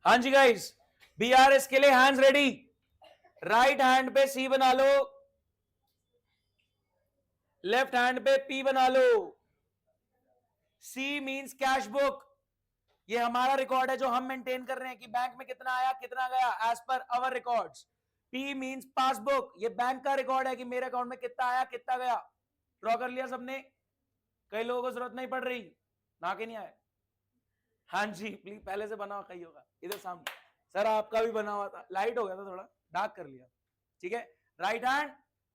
हाँ जी guys, BRS के लिए हैंड्स रेडी। राइट हैंड पे सी बना लो, लेफ्ट हैंड पे पी बना लो। सी मींस कैश बुक, ये हमारा रिकॉर्ड है जो हम मेंटेन कर रहे हैं कि बैंक में कितना आया कितना गया as per our records. P means passbook, ये बैंक का रिकॉर्ड है कि मेरे अकाउंट में कितना आया कितना गया। ड्रॉ कर लिया सबने? कई लोगों को जरूरत नहीं पड़ रही, ना के नहीं आए। हाँ जी प्लीज, पहले से बना हुआ कहीं होगा इधर सामने। सर आपका भी बना हुआ था, लाइट हो गया था थोड़ा, डार्क कर लिया। ठीक है, right hand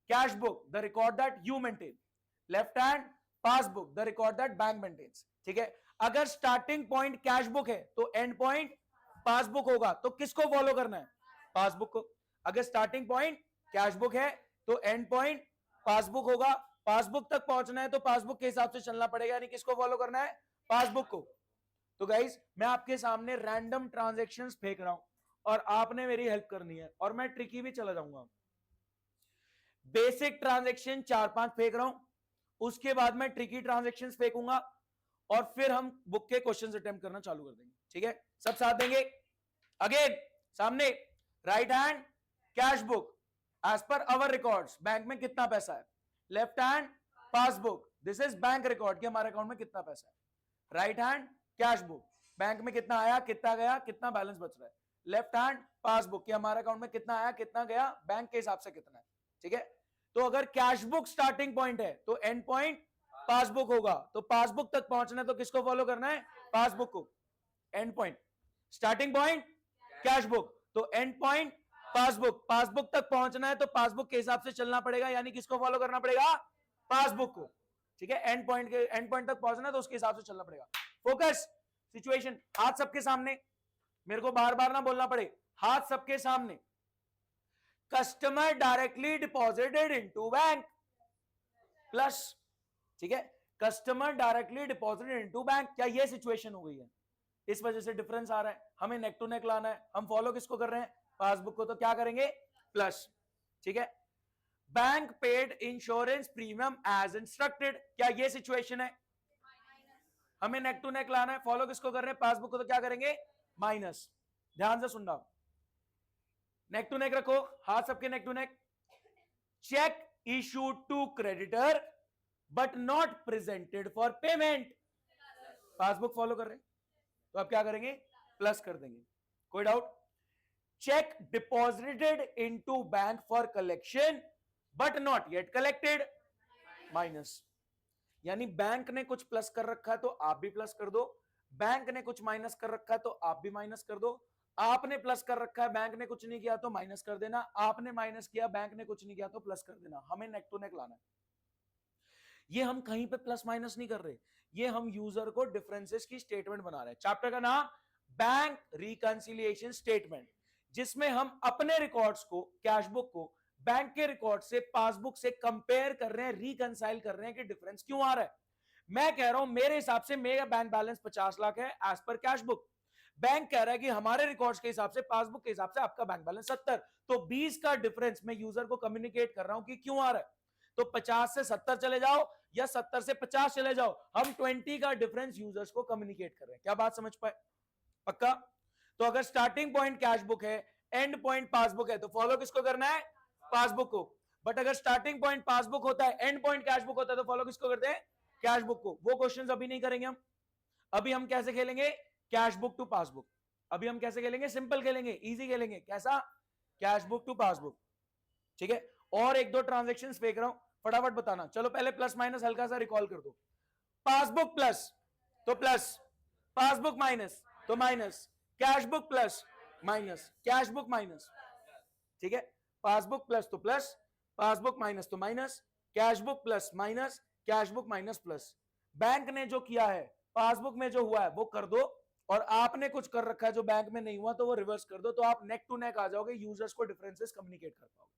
cash book, the record that you maintain. Left hand passbook, the record that bank maintains. ठीक है, अगर स्टार्टिंग पॉइंट कैश बुक है तो एंड पॉइंट पासबुक होगा, तो किसको फॉलो करना है? पासबुक को। अगर स्टार्टिंग पॉइंट कैश बुक है तो एंड पॉइंट पासबुक होगा। पासबुक तक पहुंचना है तो पासबुक के हिसाब से चलना पड़ेगा, यानी किसको फॉलो करना है? पासबुक को। तो गाइज मैं आपके सामने रैंडम ट्रांजैक्शंस फेंक रहा हूं और आपने मेरी हेल्प करनी है, और मैं ट्रिकी भी चला जाऊंगा। बेसिक ट्रांजैक्शन 4-5 फेंक रहा हूं, उसके बाद मैं ट्रिकी ट्रांजैक्शंस फेंकूंगा और फिर हम बुक के क्वेश्चंस अटेम्प्ट करना चालू कर देंगे। ठीक है, सब साथ देंगे? अगेन सामने right hand cash book as per our records, bank में कितना पैसा है। Left hand passbook, this is bank record कि हमारे अकाउंट में कितना पैसा है। Right hand cash book, bank में कितना आया कितना गया कितना बैलेंस बच रहा है। लेफ्ट हैंड पासबुक कि हमारे अकाउंट में कितना आया कितना गया, बैंक के हिसाब से कितना है। ठीक है, तो अगर कैश बुक स्टार्टिंग पॉइंट है तो एंड पॉइंट पासबुक होगा, तो पासबुक तक पहुंचना है तो किसको फॉलो करना है? पासबुक को। And point starting point cash book, तो एंड पॉइंट पासबुक। पासबुक तक पहुंचना है तो पासबुक के हिसाब से चलना पड़ेगा, यानी किसको फॉलो करना पड़ेगा? पासबुक को। ठीक है, एंड पॉइंट तक पहुंचना है तो उसके हिसाब से चलना पड़ेगा। फोकस, सिचुएशन, हाथ सबके सामने, मेरे को बार बार ना बोलना पड़े, हाथ सबके सामने। Customer directly deposited into bank plus. ठीक है, customer directly deposited into bank, क्या ये सिचुएशन हो गई है? इस वजह से डिफरेंस आ रहा है, हमें नेक टू नेक लाना है। हम फॉलो किसको कर रहे हैं? पासबुक को, तो क्या करेंगे? प्लस। ठीक है, bank paid insurance premium as instructed, क्या ये सिचुएशन है? हमें नेक टू नेक लाना है, फॉलो किसको कर रहे हैं? पासबुक को, तो क्या करेंगे? माइनस। ध्यान से सुनना, नेक टू नेक रखो, हाथ सबके neck to neck. Cheque issued to creditor but not presented for payment, passbook follow कर रहे हैं तो आप क्या करेंगे? प्लस कर देंगे। कोई doubt? Check deposited into bank for collection but not yet collected, minus. यानी बैंक ने कुछ प्लस कर रखा है तो आप भी प्लस कर दो, बैंक ने कुछ माइनस कर रखा है तो आप भी माइनस कर दो। आपने प्लस कर रखा है, बैंक ने कुछ नहीं किया तो माइनस कर देना, आपने माइनस किया, बैंक ने कुछ नहीं किया तो प्लस कर देना। हमें नेक टू नेक लाना है। ये हम कहीं पे प्लस माइनस नहीं कर रहे, ये हम यूजर को डिफरेंसेस की स्टेटमेंट बना रहे हैं। चैप्टर का नाम बैंक रिकंसिलिएशन स्टेटमेंट, जिसमें हम अपने रिकॉर्ड्स को, कैश बुक को बैंक के रिकॉर्ड से, पासबुक से कंपेयर कर रहे हैं, रिकंसाइल कर रहे हैं कि डिफरेंस क्यों आ रहा है। मैं कह रहा हूं मेरे हिसाब से मेरा बैंक बैलेंस 50 लाख है as per cash book, bank कह रहा है कि हमारे रिकॉर्ड्स के हिसाब से, पासबुक के हिसाब से आपका बैंक बैलेंस 70, तो 20 का डिफरेंस मैं यूजर को कम्युनिकेट कर रहा हूं कि क्यों आ रहा है। तो 50 से 70 चले जाओ या 70 से 50 चले जाओ, हम 20 का डिफरेंस यूजर्स को कम्युनिकेट कर रहे हैं। क्या बात समझ पाए? पक्का? तो अगर स्टार्टिंग पॉइंट कैश बुक है, एंड पॉइंट पासबुक है, तो फॉलो किसको करना है? पासबुक को। बट अगर स्टार्टिंग पॉइंट पासबुक होता है, एंड पॉइंट कैश बुक होता है, तो फॉलो किसको करते हैं? कैश बुक को। वो क्वेश्चंस अभी नहीं करेंगे हम। अभी हम कैसे खेलेंगे? Cash book to passbook. अभी हम कैसे खेलेंगे? सिंपल खेलेंगे, इजी खेलेंगे। कैसा? Cash book to passbook. ठीक है, और एक दो ट्रांजेक्शन फेंक रहा हूं, फटाफट बताना। चलो पहले प्लस माइनस हल्का सा रिकॉल कर दो। पासबुक प्लस तो प्लस, पासबुक माइनस तो minus, cash book plus minus, cash book minus. ठीक है, पासबुक प्लस तो प्लस, पासबुक माइनस तो minus, cash book plus minus, cash book minus plus. Bank ने जो किया है, पासबुक में जो हुआ है वो कर दो, और आपने कुछ कर रखा है जो बैंक में नहीं हुआ तो वो रिवर्स कर दो, तो आप नेक टू नेक आ जाओगे, यूजर्स को डिफरेंसेस कम्युनिकेट कर पाओगे।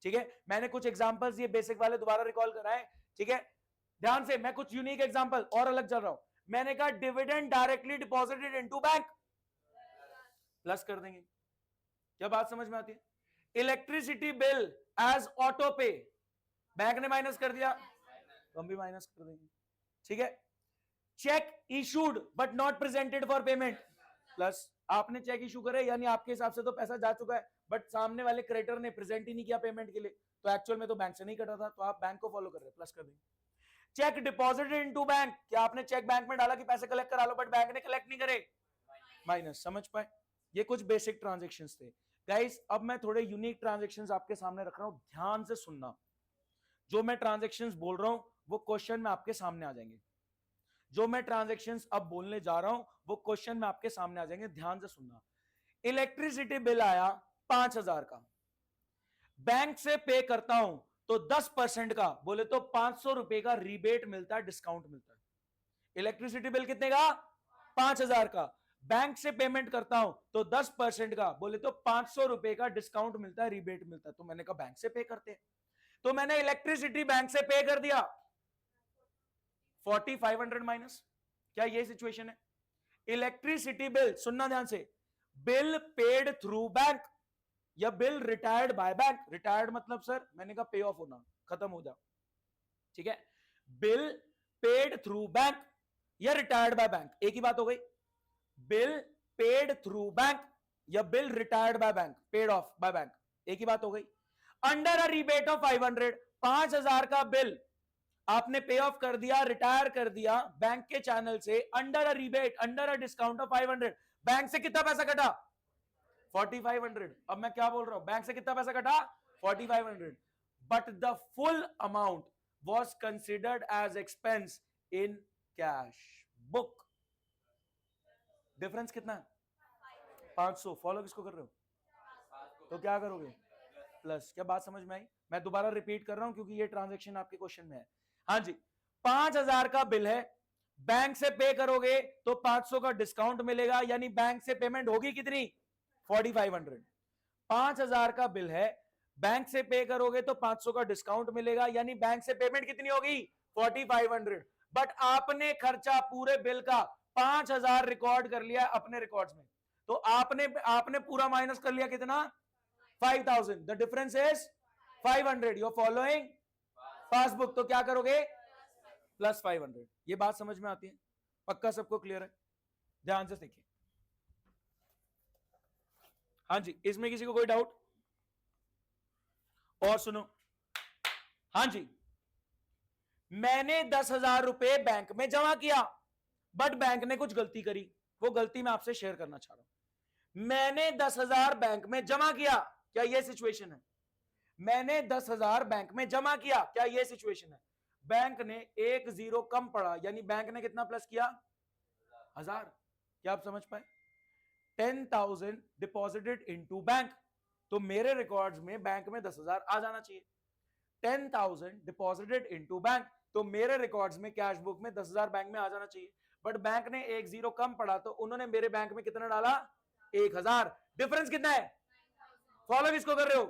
ठीक है, मैंने कुछ एग्जांपल्स ये बेसिक वाले दोबारा रिकॉल कराए। ठीक है, ध्यान से, मैं कुछ यूनिक एग्जांपल और अलग चल रहा हूं। मैंने कहा dividend directly deposited into bank, plus कर देंगे। क्या बात समझ में आती है? इलेक्ट्रिसिटी बिल एज ऑटो पे, बैंक ने माइनस कर दिया तो हम भी माइनस कर देंगे। ठीक है, check issued but not presented for payment, plus. आपने चेक इशू करे यानी आपके हिसाब से तो पैसा जा चुका है, बट सामने वाले क्रेडिटर ने प्रेजेंट ही नहीं किया पेमेंट के लिए, तो एक्चुअल में तो बैंक से नहीं कटा था, तो आप बैंक को फॉलो कर रहे हैं, प्लस कर देंगे। चेक डिपॉजिटेड इनटू बैंक, क्या आपने चेक बैंक में डाला कि पैसे कलेक्ट करा लो, बट बैंक ने कलेक्ट नहीं करे, माइनस। समझ पाए? ये कुछ बेसिक ट्रांजेक्शन्स थे गाइस। अब मैं थोड़े यूनिक ट्रांजेक्शन्स आपके सामने रख रहा हूं, ध्यान से सुनना। जो मैं ट्रांजेक्शन्स बोल रहा हूं वो क्वेश्चन में आपके सामने आ जाएंगे। जो मैं ट्रांजेक्शन्स अब बोलने जा रहा हूं वो क्वेश्चन में आपके सामने आ जाएंगे, ध्यान से सुनना। इलेक्ट्रिसिटी बिल आया 5,000 का, बैंक से पे करता हूं तो 10% का, बोले तो 500 रुपए का रिबेट मिलता है, डिस्काउंट मिलता है। इलेक्ट्रिसिटी बिल कितने का? 5,000 का, बैंक से पेमेंट करता हूं तो 10% का, बोले तो 500 रुपए का डिस्काउंट मिलता है, रिबेट मिलता है। तो मैंने कहा बैंक से पे करते हैं, तो मैंने इलेक्ट्रिसिटी बैंक से पे कर दिया, 4500 माइनस। क्या ये सिचुएशन है? इलेक्ट्रिसिटी बिल, सुनना ध्यान से, बिल पेड थ्रू बैंक या bill retired by bank. Retired मतलब सर मैंने कहा पे ऑफ होना, खत्म हो जा, ठीक है। बिल पेड थ्रू बैंक या रिटायर्ड बाय बैंक, एक ही बात हो गई। बिल पेड थ्रू बैंक या bill retired by bank, paid of by bank, एक ही बात हो गई। अंडर अ रिबेट ऑफ 500, 5,000 का बिल आपने पे ऑफ कर दिया, रिटायर कर दिया बैंक के चैनल से, under a rebate, under a discount of 500, bank से कितना पैसा कटा? 4500। अब मैं क्या बोल रहा हूं, बैंक से कितना पैसा कटा? 4500, but the full amount was considered as expense in cash book. Difference कितना है? 500। फॉलो किसको कर रहे हो? तो क्या करोगे? प्लस। क्या बात समझ में आई? मैं दोबारा रिपीट कर रहा हूं क्योंकि ये ट्रांजैक्शन आपके क्वेश्चन में है। हाँ जी, 5,000 का बिल है, बैंक से पे करोगे तो 500 का डिस्काउंट मिलेगा, यानी बैंक से पेमेंट होगी कितनी? 4500। 5,000 का बिल है, बैंक से पे करोगे तो 500 का डिस्काउंट मिलेगा, यानी बैंक से पेमेंट कितनी होगी? 4500। बट आपने खर्चा पूरे बिल का 5,000 रिकॉर्ड कर लिया अपने रिकॉर्ड्स में, तो आपने पूरा माइनस कर लिया कितना? 5,000। The difference is 500। You are following passbook, तो क्या करोगे? प्लस 500। ये बात समझ में आती है? पक्का सबको क्लियर है? ध्यान से देखिए। हाँ जी, इसमें किसी को कोई डाउट? और सुनो, हाँ जी, मैंने 10,000 रुपए बैंक में जमा किया, बट बैंक ने कुछ गलती करी, वो गलती मैं आपसे शेयर करना चाह रहा हूं। मैंने 10,000 बैंक में जमा किया, क्या यह सिचुएशन है? मैंने 10,000 बैंक में जमा किया, क्या यह सिचुएशन है? बैंक ने एक जीरो कम पड़ा, यानी बैंक ने कितना प्लस किया? 1,000। क्या आप समझ पाए? 10,000 डिपॉजिटेड इनटू बैंक, तो मेरे रिकॉर्ड्स में बैंक में 10,000 आ जाना चाहिए। 10,000 डिपॉजिटेड इनटू बैंक, तो मेरे रिकॉर्ड्स में कैश बुक में 10,000 बैंक में आ जाना चाहिए, बट बैंक ने एक जीरो कम पड़ा, तो उन्होंने मेरे बैंक में कितना डाला? 1,000। डिफरेंस कितना है? फॉलो किसको कर रहे हो?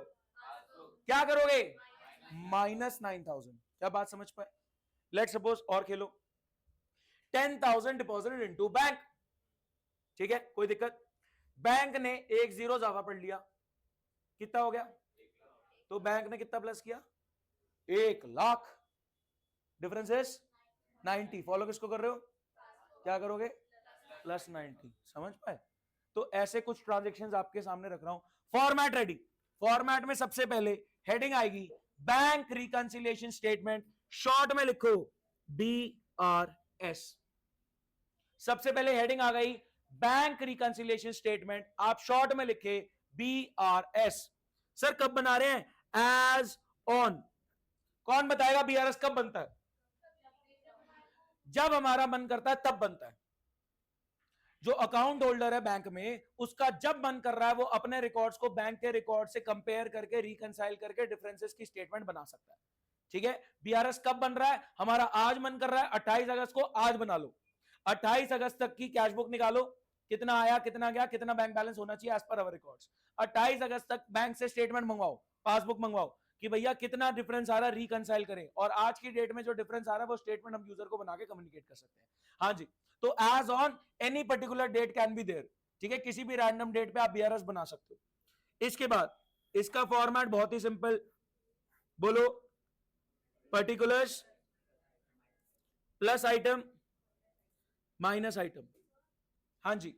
क्या करोगे? माइनस 9,000। क्या बात समझ पाए? लेट सपोज और खेलो, 10,000 डिपॉजिटेड इनटू बैंक, ठीक है, कोई दिक्कत? बैंक ने एक जीरो ज्यादा पढ़ लिया, कितना हो गया? तो बैंक ने कितना प्लस किया? 1,00,000। Difference is 90। फॉलो किसको कर रहे हो? क्या करोगे? प्लस 90। समझ पाए? तो ऐसे कुछ ट्रांजेक्शन्स आपके सामने रख रहा हूं। Format ready. फॉर्मेट में सबसे पहले हेडिंग आएगी बैंक रिकंसिलिएशन स्टेटमेंट, शॉर्ट में लिखो BRS। सबसे पहले हेडिंग आ गई बैंक रिकंसिलिएशन स्टेटमेंट, आप शॉर्ट में लिखे BRS। सर कब बना रहे हैं? As on. कौन बताएगा BRS कब बनता है? जब हमारा मन करता है तब बनता है। जो अकाउंट होल्डर है बैंक में, उसका जब मन कर रहा है वो अपने रिकॉर्ड्स को बैंक के रिकॉर्ड से कंपेयर करके, रिकंसाइल करके डिफरेंसेस की स्टेटमेंट बना सकता है, ठीक है। BRS कब बन रहा है? हमारा आज मन कर रहा है 28 अगस्त को, आज बना लो। 28 अगस्त तक की कैश बुक निकालो, कितना आया, कितना गया, कितना बैंक बैलेंस होना चाहिए एज पर अवर रिकॉर्ड्स। 28 अगस्त तक बैंक से स्टेटमेंट मंगवाओ, पासबुक मंगवाओ कि भैया कितना डिफरेंस आ रहा है, रिकंसाइल करें, और आज की डेट में जो डिफरेंस आ रहा है वो स्टेटमेंट हम यूजर को बना के कम्युनिकेट कर सकते हैं। हाँ जी, तो as on any particular date can be there, ठीक है, किसी भी रैंडम डेट पे आप BRS बना सकते हो। इसके बाद इसका फॉर्मेट बहुत ही सिंपल, बोलो particulars plus item minus item. हाँ जी,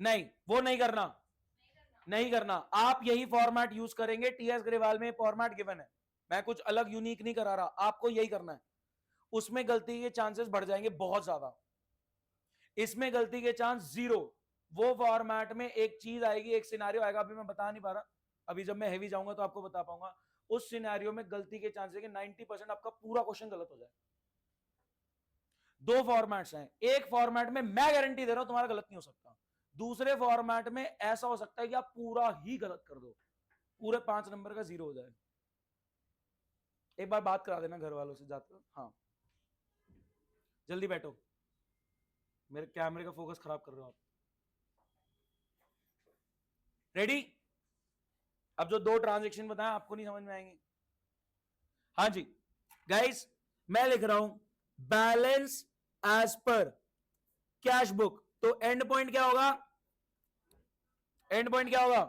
नहीं, वो नहीं करना, नहीं करना। आप यही फॉर्मेट यूज करेंगे, टीएस ग्रेवाल में फॉर्मेट गिवन है, मैं कुछ अलग यूनिक नहीं करा रहा, आपको यही करना है। उसमें गलती के चांसेस बढ़ जाएंगे बहुत ज्यादा, इसमें गलती के चांस जीरो। वो फॉर्मेट में एक चीज आएगी, एक सिनेरियो आएगा, अभी मैं बता नहीं पा रहा, अभी जब मैं हेवी जाऊंगा तो आपको बता पाऊंगा। उस सिनेरियो में गलती के चांस है कि 90% आपका पूरा क्वेश्चन गलत हो जाए। दो फॉर्मेट्स हैं, एक फॉर्मेट में मैं गारंटी दे रहा हूं तुम्हारा गलत नहीं हो सकता, दूसरे फॉर्मेट में ऐसा हो सकता है कि आप पूरा ही गलत कर दो, पूरे 5 नंबर का जीरो हो जाए। एक बार बात करा देना घर वालों से जाते हो। हाँ जल्दी बैठो, मेरे कैमरे का फोकस खराब कर रहे हो आप। रेडी? अब जो दो ट्रांजेक्शन बताया आपको नहीं समझ में आएंगे। हाँ जी गाइस, मैं लिख रहा हूं balance as per cash book, तो एंड पॉइंट क्या होगा? एंड पॉइंट क्या होगा?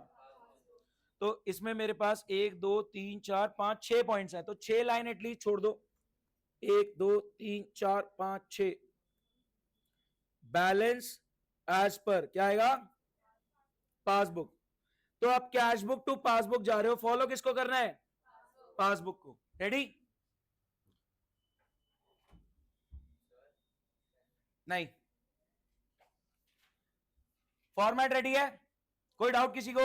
तो इसमें मेरे पास 1 2 3 4 5 6 पॉइंट्स हैं, तो 6 लाइन एटलीस्ट छोड़ दो। 1 2 3 4 5 6, बैलेंस एज पर क्या आएगा? पासबुक। तो आप कैश बुक टू पासबुक जा रहे हो, फॉलो किसको करना है? पासबुक को। रेडी? नहीं, फॉर्मेट रेडी है? कोई डाउट किसी को?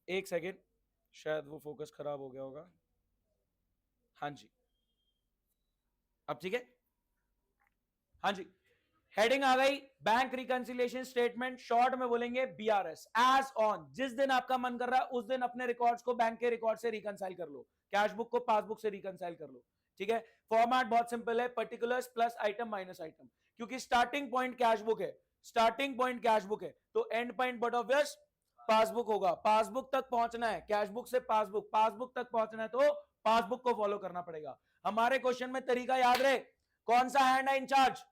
एक सेकेंड, शायद वो फोकस खराब हो गया होगा। हाँ जी, अब ठीक है। हाँ जी, हेडिंग आ गई, बैंक रिकंसिलिएशन स्टेटमेंट, शॉर्ट में बोलेंगे बीआरएस। एज ऑन, जिस दिन आपका मन कर रहा है उस दिन अपने रिकॉर्ड्स को बैंक के रिकॉर्ड से रिकंसाइल कर लो, कैश बुक को पासबुक से रिकंसाइल कर लो। ठीक है, फॉर्मेट बहुत सिंपल है, particulars plus item minus item, क्योंकि स्टार्टिंग पॉइंट कैश बुक है, स्टार्टिंग पॉइंट कैश बुक है, तो end point but obvious passbook होगा। पासबुक तक पहुंचना है, कैश बुक से पासबुक, पासबुक तक पहुंचना है तो पासबुक को फॉलो करना पड़ेगा। हमारे क्वेश्चन में तरीका याद रहे, कौन सा हैंड है incharge?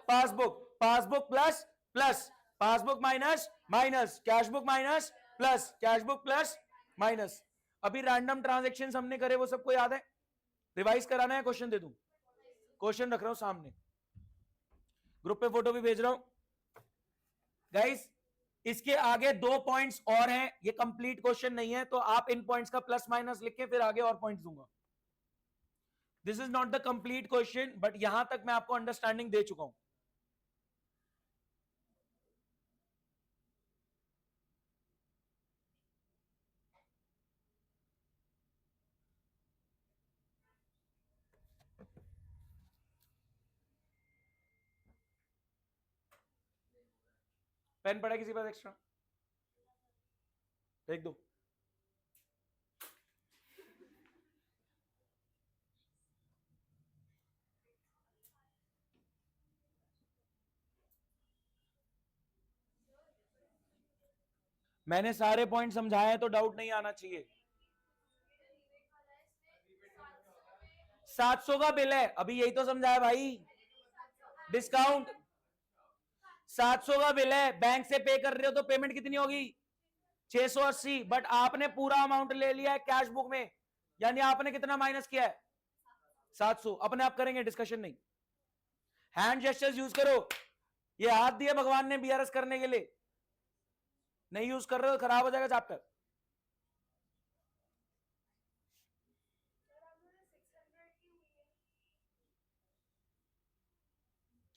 Passbook, passbook plus plus, passbook minus minus, cash book minus plus, cash book plus minus. अभी रैंडम ट्रांजैक्शंस हमने करे, वो सबको याद है? रिवाइज कराना है? क्वेश्चन दे दूं? क्वेश्चन रख रहा हूं सामने, ग्रुप पे फोटो भी भेज रहा हूं गाइस। इसके आगे 2 पॉइंट्स और हैं, ये कंप्लीट क्वेश्चन नहीं है, तो आप इन पॉइंट्स का प्लस माइनस लिख के फिर आगे और पॉइंट्स दूंगा। This is not the complete question, but यहां तक मैं आपको अंडरस्टैंडिंग दे चुका हूं। पेन पड़ा किसी पास एक्स्ट्रा? देख दो। मैंने सारे पॉइंट समझाए हैं, तो डाउट नहीं आना चाहिए। 700 का बिल है, अभी यही तो समझाया भाई, डिस्काउंट 700 का बिल है, बैंक से पे कर रहे हो तो पेमेंट कितनी होगी? 680, बट आपने पूरा अमाउंट ले लिया है कैश बुक में, यानी आपने कितना माइनस किया है? 700। अपने आप करेंगे, डिस्कशन नहीं। हैंड जेस्चर्स यूज करो, ये हाथ दिया भगवान ने बीआरएस करने के लिए, नहीं यूज कर रहे हो खराब हो जाएगा चैप्टर।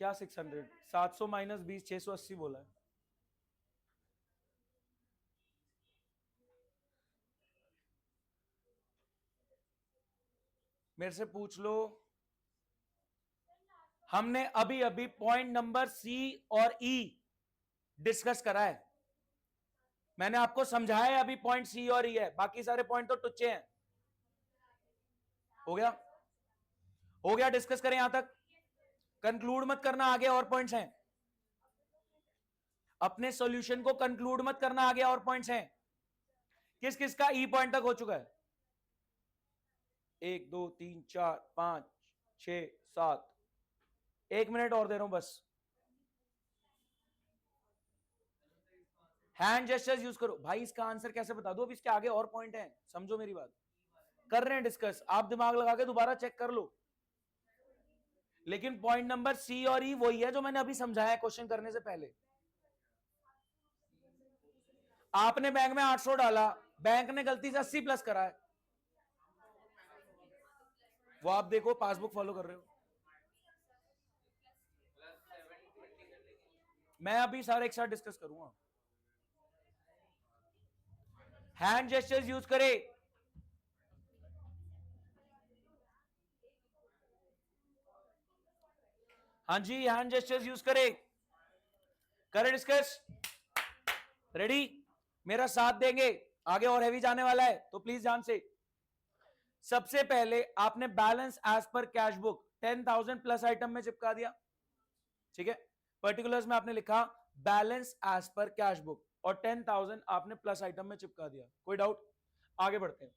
क्या 600? 700 माइनस 20, 680 बोला है। मेरे से पूछ लो, हमने अभी अभी पॉइंट नंबर सी और ई डिस्कस करा है, मैंने आपको समझाया है, अभी पॉइंट सी और ई है, बाकी सारे पॉइंट तो टुच्चे हैं। हो गया? हो गया, डिस्कस करें यहां तक, कंक्लूड मत करना, आगे और पॉइंट्स हैं। अपने सॉल्यूशन को कंक्लूड मत करना, आगे और पॉइंट्स हैं। किस किस का ई पॉइंट तक हो चुका है? 1 2 3 4 5 6 7, 1 मिनट और दे रहा हूं बस। हैंड जेस्चर्स यूज करो भाई, इसका आंसर कैसे बता दो, अब इसके आगे और पॉइंट हैं, समझो मेरी बात। कर रहे हैं डिस्कस, आप दिमाग लगा के दोबारा चेक कर लो। लेकिन पॉइंट नंबर सी और ई वही है जो मैंने अभी समझाया क्वेश्चन करने से पहले। आपने बैंक में 800 डाला, बैंक ने गलती से 80 प्लस करा है, वो आप देखो पासबुक फॉलो कर रहे हो। मैं अभी सारे एक साथ डिस्कस करूंगा। हैंड जेस्चर्स यूज करे। हाँ जी, हैंड जेस्चर्स यूज करे। करे डिस्कस। रेडी? मेरा साथ देंगे, आगे और हैवी जाने वाला है तो प्लीज ध्यान से। सबसे पहले आपने balance as per cash book 10,000 plus item में चिपका दिया, ठीक है। पर्टिकुलर्स में आपने लिखा balance as per cash book और 10,000 आपने प्लस आइटम में चिपका दिया। कोई डाउट? आगे बढ़ते हैं।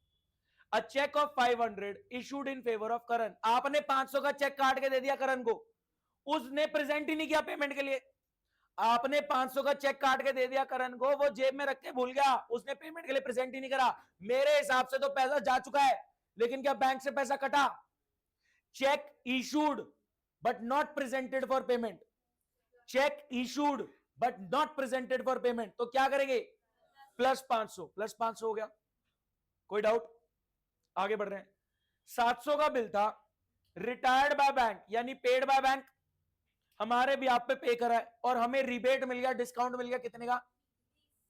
A cheque of 500 issued in favour of Karan. आपने 500 का चेक काट के दे दिया करण को, उसने प्रेजेंट ही नहीं किया पेमेंट के लिए। आपने 500 का चेक काट के दे दिया करण को, वो जेब में रख के भूल गया, उसने पेमेंट के लिए प्रेजेंट ही नहीं करा। मेरे हिसाब से तो पैसा जा चुका है, लेकिन क्या बैंक से पैसा कटा? Check issued but not presented for payment. Check issued but not presented for payment, तो क्या करेंगे? प्लस 500, प्लस 500 हो गया। कोई डाउट? आगे बढ़ रहे हैं। 700 का बिल था, रिटायर्ड बाय बैंक यानी पेड बाय बैंक, हमारे भी आप पे पे करा है और हमें रिबेट मिल गया, डिस्काउंट मिल गया। कितने का?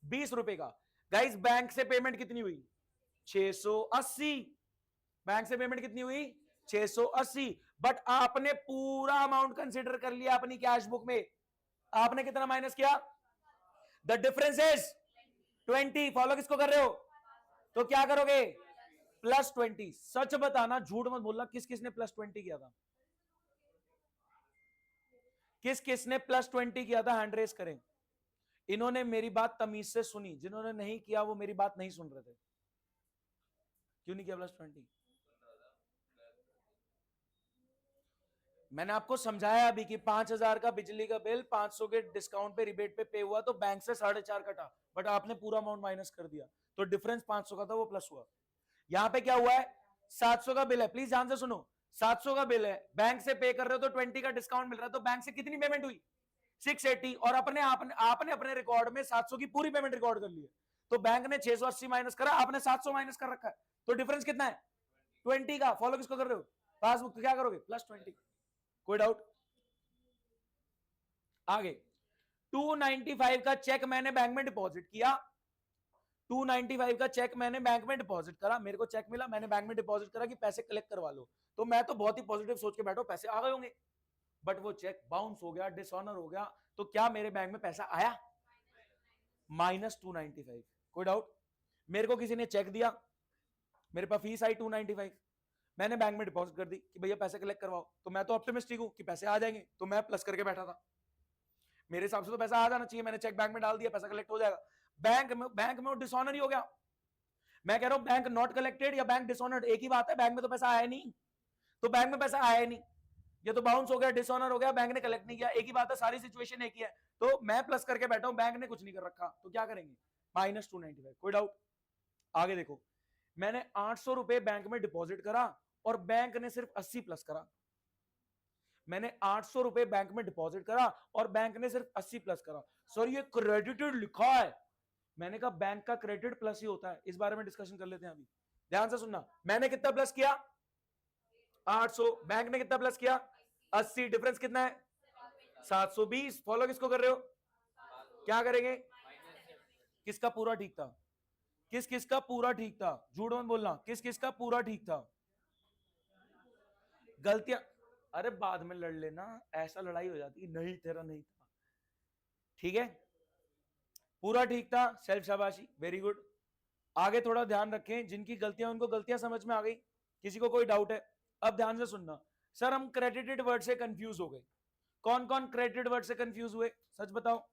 20 रुपए का। गाइस बैंक से पेमेंट कितनी हुई? 680। बैंक से पेमेंट कितनी हुई? 680। बट आपने पूरा अमाउंट कंसीडर कर लिया अपनी कैश बुक में। आपने कितना माइनस किया? The difference is 20। फॉलो किसको कर रहे हो? तो क्या करोगे? प्लस 20। सच बताना, झूठ मत बोलना, किस किसने प्लस 20 किया था? किस किसने प्लस 20 किया था? हैंड रेस करें। इन्होंने मेरी बात तमीज से सुनी, जिन्होंने नहीं किया वो मेरी बात नहीं सुन रहे थे। क्यों नहीं किया प्लस 20? मैंने आपको समझाया अभी कि 5,000 का बिजली का बिल 500 के डिस्काउंट पे रिबेट पे हुआ तो बैंक से 4.5 कटा, बट आपने पूरा अमाउंट माइनस कर दिया, तो डिफरेंस 500 का था वो प्लस हुआ। यहां पे क्या हुआ है? 700 का बिल है, प्लीज ध्यान से सुनो। 700 का बिल है, बैंक से पे कर रहे हो तो 20 का डिस्काउंट मिल रहा है, तो बैंक से कितनी पेमेंट हुई? 680। और आपने अपने रिकॉर्ड में 700 की पूरी पेमेंट रिकॉर्ड कर ली है, तो बैंक ने 680 माइनस करा, आपने 700 माइनस कर रखा है, तो डिफरेंस कितना है? 20 का। फॉलो किसको कर रहे हो? पासबुक। तो क्या करोगे? प्लस 20। कोई डाउट? आगे 295 का चेक मैंने बैंक में डिपॉजिट किया। 295 का चेक मैंने बैंक में डिपॉजिट करा, मेरे को चेक मिला, मैंने बैंक में डिपॉजिट करा कि पैसे कलेक्ट करवा लो, तो मैं तो बहुत ही पॉजिटिव सोच के बैठो पैसे आ गए होंगे, बट वो चेक बाउंस हो गया, डिसऑनर हो गया, तो क्या मेरे बैंक में पैसा आया? माइनस 295। कोई डाउट? मेरे को किसी ने चेक दिया, मेरे पास फीस आई 295, मैंने बैंक में डिपॉजिट कर दी कि भैया पैसे कलेक्ट करवाओ, तो मैं तो ऑप्टिमिस्टिक हूं कि पैसे आ जाएंगे, तो मैं प्लस करके बैठा था। मेरे हिसाब से तो पैसा आ जाना चाहिए, मैंने चेक बैंक में डाल दिया, पैसा कलेक्ट हो जाएगा। बैंक में डिसऑनर ही हो गया। मैं कह रहा हूं बैंक नॉट कलेक्टेड या बैंक डिसऑनर्ड एक ही बात है, बैंक में तो पैसा आया नहीं, तो बैंक में पैसा आया नहीं, ये तो बाउंस हो गया, डिसऑनर हो गया, बैंक ने कलेक्ट नहीं किया, एक ही बात है, सारी सिचुएशन एक ही है, तो मैं प्लस करके बैठा हूं, बैंक ने कुछ नहीं कर रखा, तो क्या करेंगे? माइनस 295। कोई डाउट? आगे देखो, मैंने 800 रुपए बैंक में डिपॉजिट करा और बैंक ने सिर्फ 80 प्लस करा। मैंने 800 रुपए बैंक में डिपॉजिट करा और बैंक ने सिर्फ 80 प्लस करा। सर ये क्रेडिटेड लिखा है। मैंने कहा बैंक का क्रेडिट प्लस ही होता है, इस बारे में डिस्कशन कर लेते हैं अभी। ध्यान से सुनना, मैंने कितना प्लस किया? 800, बैंक ने कितना प्लस किया? 80, डिफरेंस कितना है? 720। फॉलो किसको कर रहे हो? क्या करेंगे? किसका पूरा ठीक था? किस किसका पूरा ठीक था? झूठ मत बोलना, किस किसका पूरा ठीक था? गलतियां अरे बाद में लड़ लेना, ऐसा लड़ाई हो जाती नहीं तेरा नहीं था, ठीक है? पूरा ठीक था, सेल्फ शाबाशी, वेरी गुड। आगे थोड़ा ध्यान रखें, जिनकी गलतियां उनको गलतियां समझ में आ गई, किसी को कोई डाउट है? अब ध्यान से सुनना। सर हम क्रेडिटेड वर्ड से कंफ्यूज हो गए। कौन कौन क्रेडिटेड वर्ड से कंफ्यूज हुए? सच बताओ।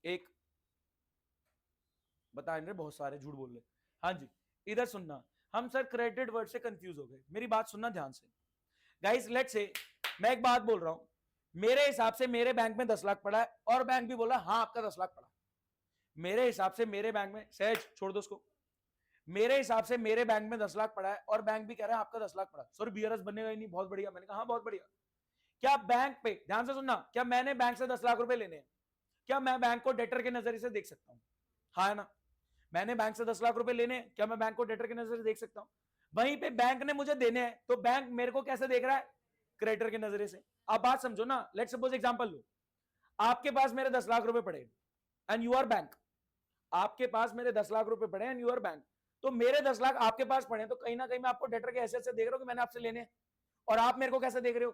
एक बताएं रे, बहुत सारे झूठ बोल रहे। हाँ जी, इधर सुनना। हम सर क्रेडिटेड वर्ड से कंफ्यूज हो गए, मेरी बात सुनना ध्यान से। गाइस लेट्स से मैं एक बात बोल रहा हूं, मेरे हिसाब से मेरे बैंक में 10 लाख पड़ा है और बैंक भी बोला हाँ आपका 10 लाख पड़ा। मेरे हिसाब से मेरे बैंक में, सहज छोड़ दो उसको, मेरे हिसाब से मेरे बैंक में 10 लाख पड़ा है और बैंक भी कह रहा है आपका 10 लाख पड़ा। सर बीआरएस बनेगा ही नहीं, बहुत बढ़िया। मैंने कहा हाँ बहुत बढ़िया। क्या बैंक पे, ध्यान से सुनना, क्या मैंने बैंक से 10 लाख रुपए लेने हैं, क्या मैं बैंक को डेटर के नजरिए से देख सकता हूं? हाँ है ना, मैंने बैंक से 10 लाख रुपए लेने हैं, क्या मैं बैंक को डेटर के नजरिए से देख सकता हूं? वहीं पे बैंक ने मुझे देने हैं, तो बैंक मेरे को कैसे देख रहा है? क्रेडिटर के नजरिए से। आप बात समझो ना, लेट्स सपोज एग्जांपल लो, आपके पास मेरे 10 लाख रुपए पड़े एंड यू आर बैंक, आपके पास मेरे 10 लाख रुपए पड़े एंड यू आर बैंक, तो मेरे 10 लाख आपके पास पड़े, तो कहीं ना कहीं मैं आपको डेटर के हैसियत से देख रहा हूं कि मैंने आपसे लेने हैं, और आप मेरे को कैसे देख रहे हो?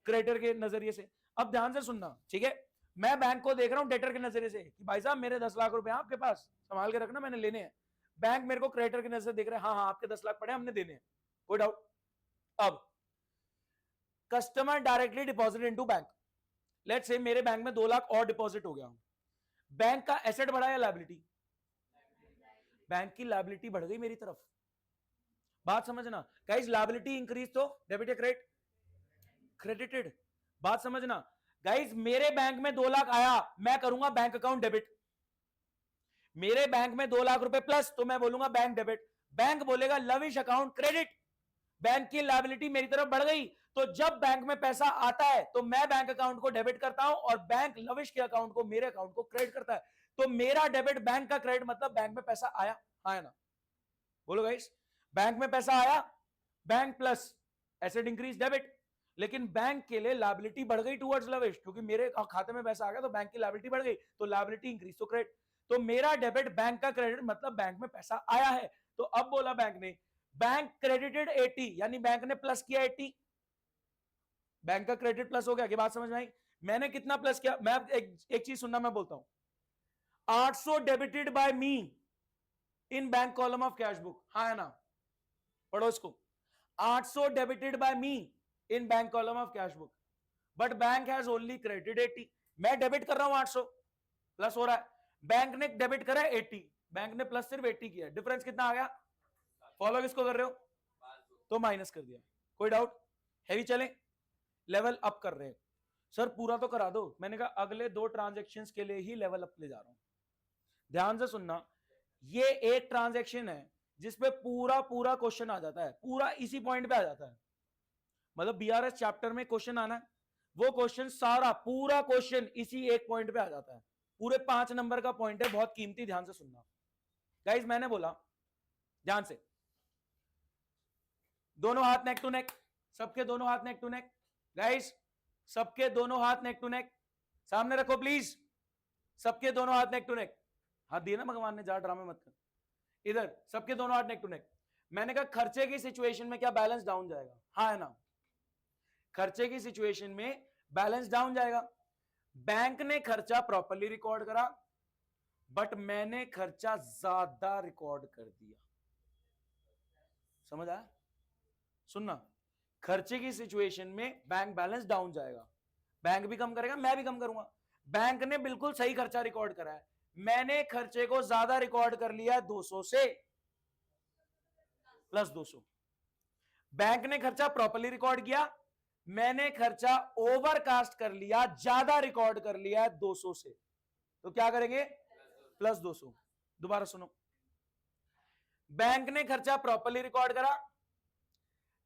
क्रेडिटर के नजरिए से। अब ध्यान से सुनना, ठीक है, मैं बैंक को देख रहा हूं डेटर के नजरिए से कि भाई साहब मेरे 10 लाख रुपए आपके पास, संभाल के रखना, मैंने लेने हैं। बैंक मेरे को क्रेडिटर के नजर से देख रहे हैं, हाँ हाँ आपके 10 लाख पड़े, हमने देने हैं, कोई डाउट? अब customer directly deposit into bank, let's say मेरे बैंक में 2 लाख और डिपॉजिट हो गया, बैंक का एसेट बढ़ा या लायबिलिटी? बैंक की लायबिलिटी बढ़ गई मेरी तरफ, बात समझना गाइस, लायबिलिटी इंक्रीज तो डेबिट या क्रेडिट? क्रेडिटेड, बात समझना गाइस, मेरे बैंक में 2 लाख आया, मैं करूंगा बैंक अकाउंट डेबिट, मेरे बैंक में 2 लाख रुपए प्लस, तो मैं बोलूंगा बैंक डेबिट, बैंक बोलेगा लविश अकाउंट क्रेडिट, बैंक की लायबिलिटी मेरी तरफ बढ़ गई, तो जब बैंक में पैसा आता है तो मैं बैंक अकाउंट को डेबिट करता हूं और बैंक लविश के अकाउंट को, मेरे अकाउंट को क्रेडिट करता है, तो मेरा डेबिट बैंक का क्रेडिट, मतलब बैंक में पैसा आया, आया ना? बोलो गाइस, बैंक में पैसा आया, bank plus asset increase debit, लेकिन बैंक के लिए लायबिलिटी बढ़ गई टुवर्ड्स लविश, क्योंकि मेरे खाते में पैसा आ गया तो बैंक की लायबिलिटी बढ़ गई, तो लायबिलिटी इंक्रीज तो क्रेडिट, तो मेरा डेबिट बैंक का क्रेडिट, मतलब बैंक में पैसा आया है। तो अब बोला बैंक ने, बैंक क्रेडिटेड 80, यानी बैंक ने प्लस किया 80, बैंक का क्रेडिट प्लस हो गया, कि बात समझ में आई? मैंने कितना प्लस किया? मैं एक चीज सुनना, मैं बोलता हूं, 800 debited bye me in bank column of cash book, हाँ है ना? पढ़ो इसको, 800 debited bye me in bank column of cash book, but bank has only credited 80, मैं डेबिट कर रहा हूं 800, प्लस हो रहा है, बैंक ने डेबिट करा 80, बैंक ने प्लस सिर्फ 80 किया, डिफरेंस कितना आ गया? फॉलो किसको कर रहे हो? तो माइनस कर दिया, कोई डाउट? हैवी चले, लेवल अप कर रहे हैं सर, पूरा तो करा दो, मैंने कहा अगले 2 ट्रांजेक्शन्स के लिए ही लेवल अप ले जा रहा हूं, ध्यान से सुनना, ये एक ट्रांजेक्शन है जिसपे पूरा पूरा क्वेश्चन आ जाता है, पूरा इसी पॉइंट पे आ जाता है, मतलब बीआरएस चैप्टर में क्वेश्चन आना है, वो क्वेश्चन सारा पूरा क्वेश्चन इसी एक पॉइंट पे आ जाता है, पूरे 5 नंबर का पॉइंट है, बहुत कीमती, ध्यान से सुनना गाइस, मैंने बोला ध्यान से, दोनों हाथ नेक टू नेक, सबके दोनों हाथ नेक टू नेक, गाइस सबके दोनों हाथ नेक टू नेक, सामने रखो प्लीज, सबके दोनों हाथ नेक टू नेक, हाथ दिए ना भगवान ने, जा ड्रामे मत कर, इधर सबके दोनों हाथ नेक टू नेक, मैंने कहा खर्चे की सिचुएशन में क्या बैलेंस डाउन जाएगा? हाँ है ना, खर्चे की सिचुएशन में बैलेंस डाउन जाएगा, बैंक ने खर्चा प्रॉपर्ली रिकॉर्ड करा, बट मैंने खर्चा ज्यादा रिकॉर्ड कर दिया, समझ आया? सुनना, खर्चे की सिचुएशन में बैंक बैलेंस डाउन जाएगा, बैंक भी कम करेगा, मैं भी कम करूंगा, बैंक ने बिल्कुल सही खर्चा रिकॉर्ड करा है, मैंने खर्चे को ज्यादा रिकॉर्ड कर लिया 200 से प्लस 200, बैंक ने खर्चा प्रॉपर्ली रिकॉर्ड किया, मैंने खर्चा ओवरकास्ट कर लिया, ज्यादा रिकॉर्ड कर लिया 200 से, तो क्या करेंगे? प्लस 200, दोबारा सुनो, बैंक ने खर्चा प्रॉपर्ली रिकॉर्ड करा,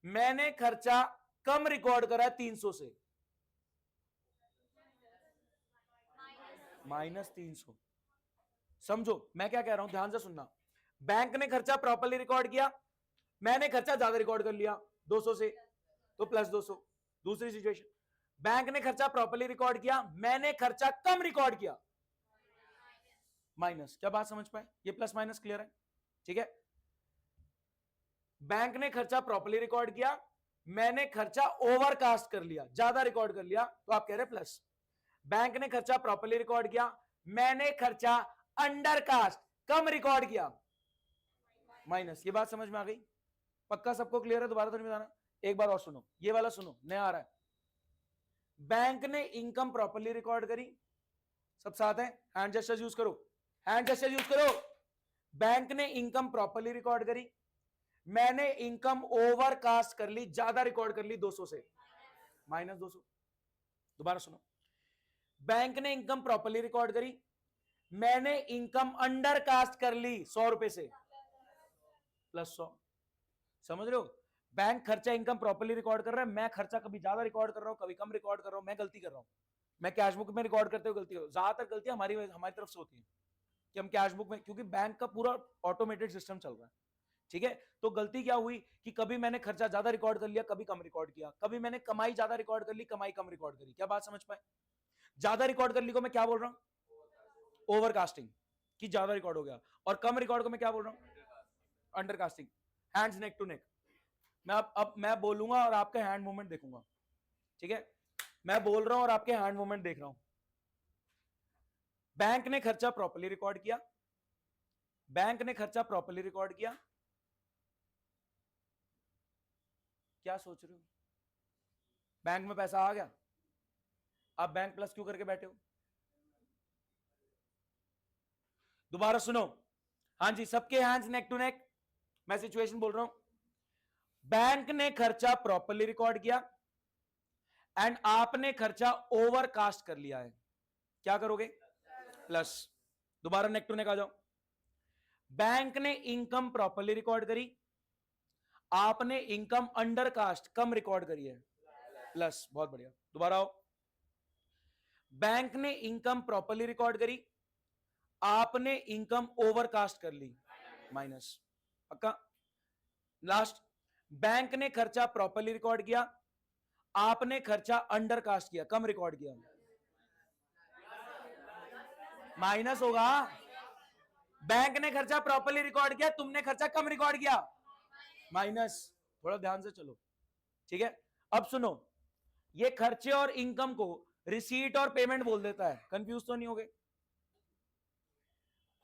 मैंने खर्चा कम रिकॉर्ड करा 300 से, माइनस 300, समझो मैं क्या कह रहा हूं, ध्यान से सुनना, बैंक ने खर्चा प्रॉपर्ली रिकॉर्ड किया, मैंने खर्चा ज्यादा रिकॉर्ड कर लिया 200 से, तो प्लस 200, दूसरी सिचुएशन, बैंक ने खर्चा प्रॉपर्ली रिकॉर्ड किया, मैंने खर्चा कम रिकॉर्ड किया, माइनस, क्या बात समझ पाए? ये प्लस माइनस क्लियर है, ठीक है? बैंक ने खर्चा प्रॉपर्ली रिकॉर्ड किया, मैंने खर्चा ओवरकास्ट कर लिया, ज्यादा रिकॉर्ड कर लिया, तो आप कह रहे प्लस, बैंक ने खर्चा प्रॉपर्ली रिकॉर्ड किया, मैंने खर्चा अंडरकास्ट कम रिकॉर्ड किया, माइनस, ये बात समझ में आ गई? पक्का सबको क्लियर है? दोबारा तो नहीं बताना, एक बार और सुनो, ये वाला सुनो, नया आ रहा है, बैंक ने इनकम प्रॉपर्ली रिकॉर्ड करी, सब साथ हैं, हैंड जेस्चर यूज करो, हैंड जेस्चर यूज करो, बैंक ने इनकम प्रॉपर्ली रिकॉर्ड करी, मैंने इनकम ओवरकास्ट कर ली, ज्यादा रिकॉर्ड कर ली 200 से, माइनस 200, दोबारा सुनो, बैंक ने इनकम प्रॉपर्ली रिकॉर्ड करी, मैंने इनकम अंडरकास्ट कर ली 100 रुपए से, प्लस 100, समझ रहे हो? बैंक खर्चा इनकम प्रॉपर्ली रिकॉर्ड कर रहा है, मैं खर्चा कभी ज्यादा रिकॉर्ड कर रहा हूं, कभी कम रिकॉर्ड कर रहा हूं, मैं गलती कर रहा हूं, मैं कैश बुक में रिकॉर्ड करते हुए गलती कर रहा हूं। ज्यादातर गलतियां हमारी तरफ से होती है कि हम कैश बुक में, क्योंकि बैंक का पूरा ऑटोमेटेड सिस्टम चल रहा है, ठीक है। तो गलती क्या हुई कि कभी मैंने खर्चा ज्यादा रिकॉर्ड कर लिया, कभी कम रिकॉर्ड किया, कभी मैंने कमाई ज्यादा रिकॉर्ड कर ली, कमाई कम रिकॉर्ड करी। क्या बात समझ पाए? ज्यादा रिकॉर्ड कर ली को मैं क्या बोल रहा हूं? ओवरकास्टिंग, कि ज्यादा रिकॉर्ड हो गया। और कम रिकॉर्ड को मैं क्या बोल रहा हूं? Undercasting. Hands neck to neck. मैं अब मैं बोलूंगा और आपके हैंड मूवमेंट देखूंगा, ठीक है। मैं बोल रहा हूं और आपके हैंड मूवमेंट देख रहा हूं। बैंक ने खर्चा प्रॉपर्ली रिकॉर्ड किया, बैंक ने खर्चा प्रॉपर्ली रिकॉर्ड किया। क्या सोच रहे हो? बैंक में पैसा आ गया, आप बैंक प्लस क्यों करके बैठे हो? दोबारा सुनो, हाँ जी, सबके हैंड्स नेक टू नेक। मैं सिचुएशन बोल रहा हूं, बैंक ने खर्चा प्रॉपर्ली रिकॉर्ड किया एंड आपने खर्चा ओवरकास्ट कर लिया है। क्या करोगे? प्लस। दोबारा नेक टू नेक आ जाओ। बैंक ने इनकम प्रॉपर्ली रिकॉर्ड करी, आपने इनकम अंडरकास्ट कम रिकॉर्ड करी है, प्लस। बहुत बढ़िया, दोबारा आओ। बैंक ने इनकम प्रॉपर्ली रिकॉर्ड करी, आपने इनकम ओवरकास्ट कर ली, माइनस। पक्का? लास्ट, बैंक ने खर्चा प्रॉपर्ली रिकॉर्ड किया, आपने खर्चा अंडरकास्ट किया, कम रिकॉर्ड किया, माइनस होगा। बैंक ने खर्चा प्रॉपर्ली रिकॉर्ड किया, तुमने खर्चा कम रिकॉर्ड किया, माइनस। थोड़ा ध्यान से चलो, ठीक है। अब सुनो, ये खर्चे और इनकम को रिसीट और पेमेंट बोल देता है, कंफ्यूज तो नहीं हो गए?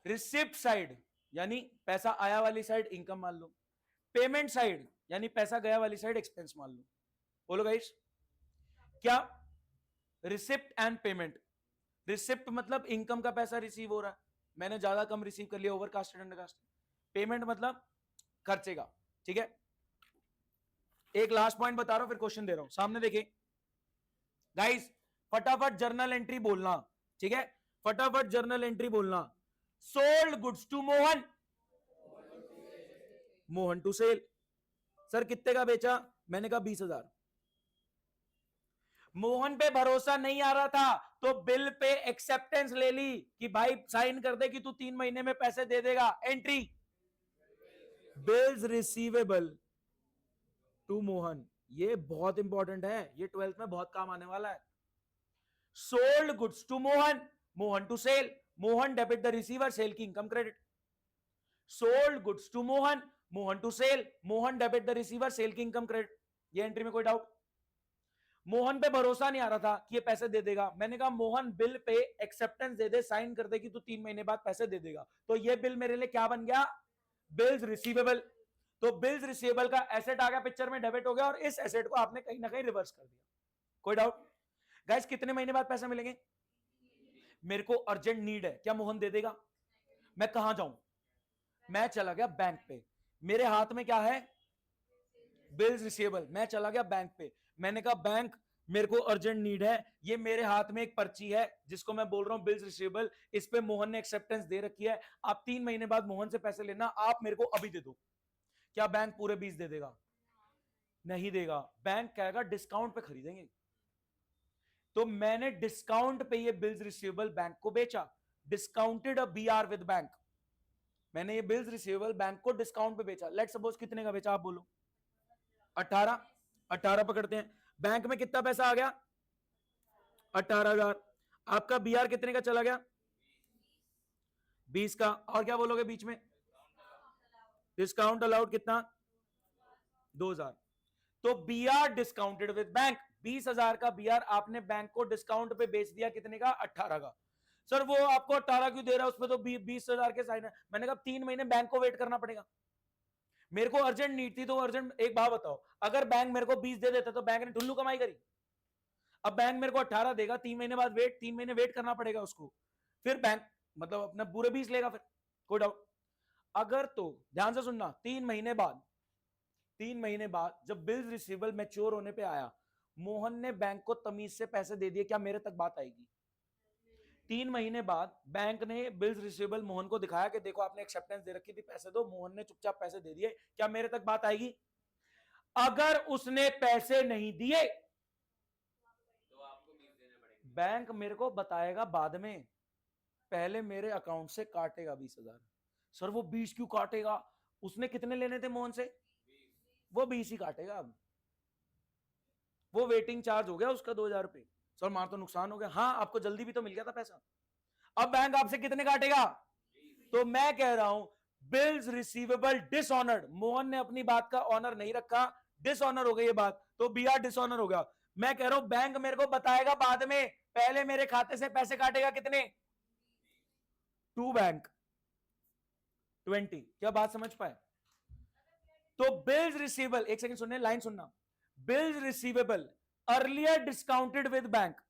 रिसिप्ट साइड यानी पैसा आया वाली साइड इनकम मान लो, पेमेंट साइड यानी पैसा गया वाली साइड एक्सपेंस मान लो। बोलो गाइस, क्या? Receipt and payment. रिसिप्ट मतलब इनकम का पैसा रिसीव हो रहा है, मैंने ज्यादा कम रिसीव कर लिया, ओवरकास्टेड अंडरकास्टेड। पेमेंट मतलब खर्चे का, ठीक है। एक लास्ट पॉइंट बता रहा हूं, फिर क्वेश्चन दे रहा हूं, सामने देखिए गाइस। फटाफट जर्नल एंट्री बोलना, ठीक है, फटाफट जर्नल एंट्री बोलना। Sold goods to Mohan, Mohan to sale. Sir कितने का बेचा? मैंने कहा 20,000। मोहन पे भरोसा नहीं आ रहा था तो बिल पे एक्सेप्टेंस ले ली कि भाई साइन कर दे कि तू 3 महीने में पैसे दे देगा। Entry, bills receivable to Mohan. ये बहुत इंपॉर्टेंट है, ये 12th में बहुत काम आने वाला है। Sold goods to Mohan, Mohan to sale, Mohan debit the receiver, sale की income credit. Sold goods to Mohan, Mohan to sale, Mohan debit the receiver, sale की इनकम क्रेडिट। ये एंट्री में कोई डाउट? मोहन पे भरोसा नहीं आ रहा था कि ये पैसे दे देगा, मैंने कहा मोहन बिल पे एक्सेप्टेंस दे दे, साइन कर दे कि तू 3 महीने बाद पैसे दे देगा, तो ये बिल मेरे लिए क्या बन गया? Bills receivable. तो बिल्स रिसीवेबल का एसेट आ गया पिक्चर में, डेबिट हो गया, और इस एसेट को आपने कहीं ना कहीं रिवर्स कर दिया। कोई डाउट? गाइस कितने महीने बाद पैसे मिलेंगे? मेरे को अर्जेंट नीड है, क्या मोहन दे देगा? मैं कहां जाऊं? मैं चला गया बैंक पे, मेरे हाथ में क्या है? Bills receivable. मैं चला गया बैंक पे, मैंने कहा बैंक मेरे को अर्जेंट नीड है, ये मेरे हाथ में एक पर्ची है जिसको मैं बोल रहा हूं बिल्स रिसीवेबल, इस पे मोहन ने एक्सेप्टेंस दे रखी है, आप 3 महीने बाद मोहन से पैसे लेना, आप मेरे को अभी दे दो। क्या बैंक पूरे 20 दे देगा? नहीं देगा, बैंक कहेगा डिस्काउंट पे खरीदेंगे। तो मैंने डिस्काउंट पे ये बिल्स रिसीवेबल बैंक को बेचा, discounted a BR with bank. मैंने ये बिल्स रिसीवेबल बैंक को डिस्काउंट पे बेचा। लेट सपोज कितने का बेचा, आप बोलो? 18। 18 पकड़ते हैं, बैंक में कितना पैसा आ गया? 18,000। आपका बीआर कितने का चला गया? 20 का। और क्या बोलोगे बीच में? डिस्काउंट अलाउड कितना? 2,000। तो बीआर डिस्काउंटेड विद बैंक, 20,000 का बीआर आपने बैंक को डिस्काउंट पे बेच दिया, कितने का? 18 का। सर वो आपको 18 क्यों दे रहा है, उसमें तो 20,000 के साइन है। मैंने कहा 3 महीने बैंक को वेट करना पड़ेगा, मेरे को अर्जेंट नीड थी तो अर्जेंट। एक बात बताओ, अगर बैंक मेरे को 20 दे देता तो बैंक ने ढुल्लू कमाई करी? अब बैंक मेरे को 18 देगा, 3 महीने बाद 3 महीने वेट करना पड़ेगा उसको, फिर बैंक मतलब अपने पूरे 20 लेगा फिर। कोई डाउट? अगर तो ध्यान से सुनना, 3 महीने बाद जब बिल्स रिसीवेबल मैच्योर होने पे आया, मोहन ने बैंक को तमीज से पैसे दे दिए, क्या मेरे तक बात आएगी? 3 महीने बाद बैंक ने बिल्स रिसीवेबल मोहन को दिखाया कि देखो आपने एक्सेप्टेंस दे रखी थी, पैसे दो, मोहन ने चुपचाप पैसे दे दिए, क्या मेरे तक बात आएगी? अगर उसने पैसे नहीं दिए तो आपको 20 देने पड़ेंगे। बैंक मेरे को बताएगा बाद में, पहले मेरे अकाउंट से काटेगा 20,000। सर वो 20 क्यों काटेगा? उसने कितने लेने थे मोहन से? 20। वो 20 ही काटेगा। अब वो वेटिंग चार्ज हो गया उसका 2,000 रुपए। सर मार तो नुकसान हो गया। हाँ, आपको जल्दी भी तो मिल गया था पैसा। अब बैंक आपसे कितने काटेगा? 20। तो मैं कह रहा हूं बिल्स रिसीवेबल डिसऑनर्ड। मोहन ने अपनी बात का ऑनर नहीं रखा, डिसऑनर हो गई ये बात, तो बीआर डिसऑनर हो गया। मैं कह रहा हूं बैंक मेरे को बताएगा बाद में, पहले मेरे खाते से पैसे काटेगा कितने? 2 बैंक 20। क्या बात समझ पाए? तो बिल्स रिसीवेबल, एक सेकंड सुनने, लाइन सुनना। Bills receivable earlier discounted with bank,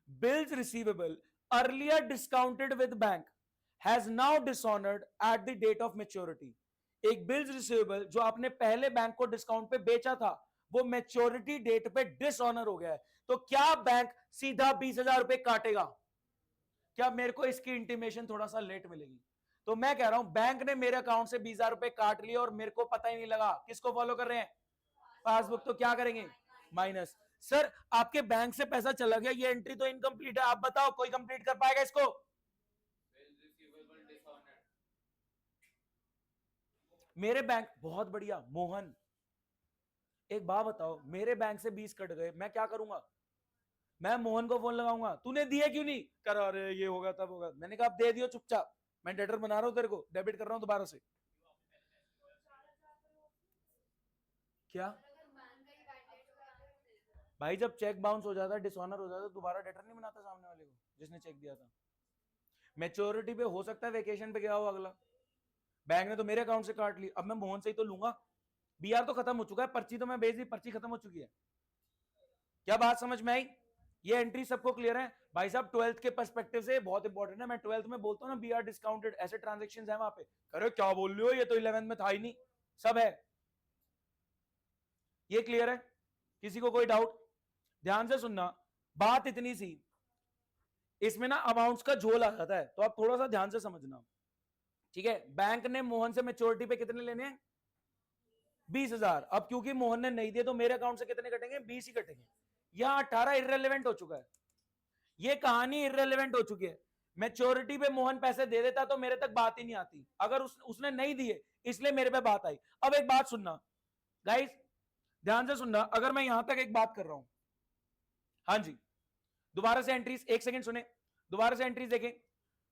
bills receivable earlier discounted with bank has now dishonored at the date of maturity। एक बिल्स रिसीवेबल जो आपने पहले बैंक को डिस्काउंट पे बेचा था, वो मैच्योरिटी डेट पे डिसऑनर हो गया है। तो क्या बैंक सीधा 20,000 रुपए काटेगा? क्या मेरे को इसकी इंटीमेशन थोड़ा सा लेट मिलेगी? तो मैं कह रहा हूं बैंक ने मेरे अकाउंट से 20,000 रुपए काट लिए और मेरे को पता ही नहीं लगा। किसको फॉलो कर रहे हैं? पासबुक। तो क्या करेंगे? माइनस। सर आपके बैंक से पैसा चला गया, ये एंट्री तो इनकम्प्लीट है, आप बताओ कोई कंप्लीट कर पाएगा इसको? Bills receivable dishonoured. मेरे बैंक, बहुत बढ़िया मोहन, एक बात बताओ, मेरे बैंक से 20 कट गए, मैं क्या करूंगा? मैं मोहन को फोन लगाऊंगा, तूने दिए क्यों नहीं? कर अरे ये होगा तब होगा। मैंने कहा आप दे दियो चुपचाप, मैं डेटर बना रहा हूं, तेरे को डेबिट कर रहा हूं दोबारा से। क्या भाई, जब चेक बाउंस हो जाता है, डिसऑनर हो जाता है, दोबारा डेटर नहीं बनाता सामने वाले को जिसने चेक दिया था। मैच्योरिटी पे हो सकता है वेकेशन पे गया हो अगला, बैंक ने तो मेरे अकाउंट से काट ली, अब मैं मोहन से ही तो लूंगा। बीआर तो खत्म हो चुका है, पर्ची तो मैं भेज दी, पर्ची खत्म हो चुकी है। क्या बात समझ में आई? ये एंट्री सबको क्लियर है? भाई साहब 12th के पर्सपेक्टिव से बहुत इंपॉर्टेंट है। मैं 12th में बोलता हूं ना बीआर डिस्काउंटेड, ऐसे ट्रांजेक्शन है वहां पे। अरे क्या बोल रहे हो, ये तो 11th में था ही नहीं। सब है, ये क्लियर है? किसी को कोई डाउट? ध्यान से सुनना, बात इतनी सी, इसमें ना अमाउंट्स का झोल आ जाता है, तो आप थोड़ा सा ध्यान से समझना, ठीक है? बैंक ने मोहन से मैच्योरिटी पे कितने लेने हैं? 20,000। अब क्योंकि मोहन ने नहीं दिए तो मेरे अकाउंट से कितने कटेंगे? 20 ही कटेंगे। यहां 18 इररेलेवेंट हो चुका है, ये कहानी इररेलेवेंट हो चुकी है। मैच्योरिटी पे मोहन पैसे दे देता तो मेरे तक बात ही नहीं आती, अगर उसने नहीं दिए इसलिए मेरे पे बात आई। अब एक बात सुनना गाइस, ध्यान से सुनना, अगर मैं यहां तक एक बात कर रहा हूं, हाँ जी, दोबारा से एंट्रीज, एक सेकंड सुने, दोबारा से एंट्रीज देखें।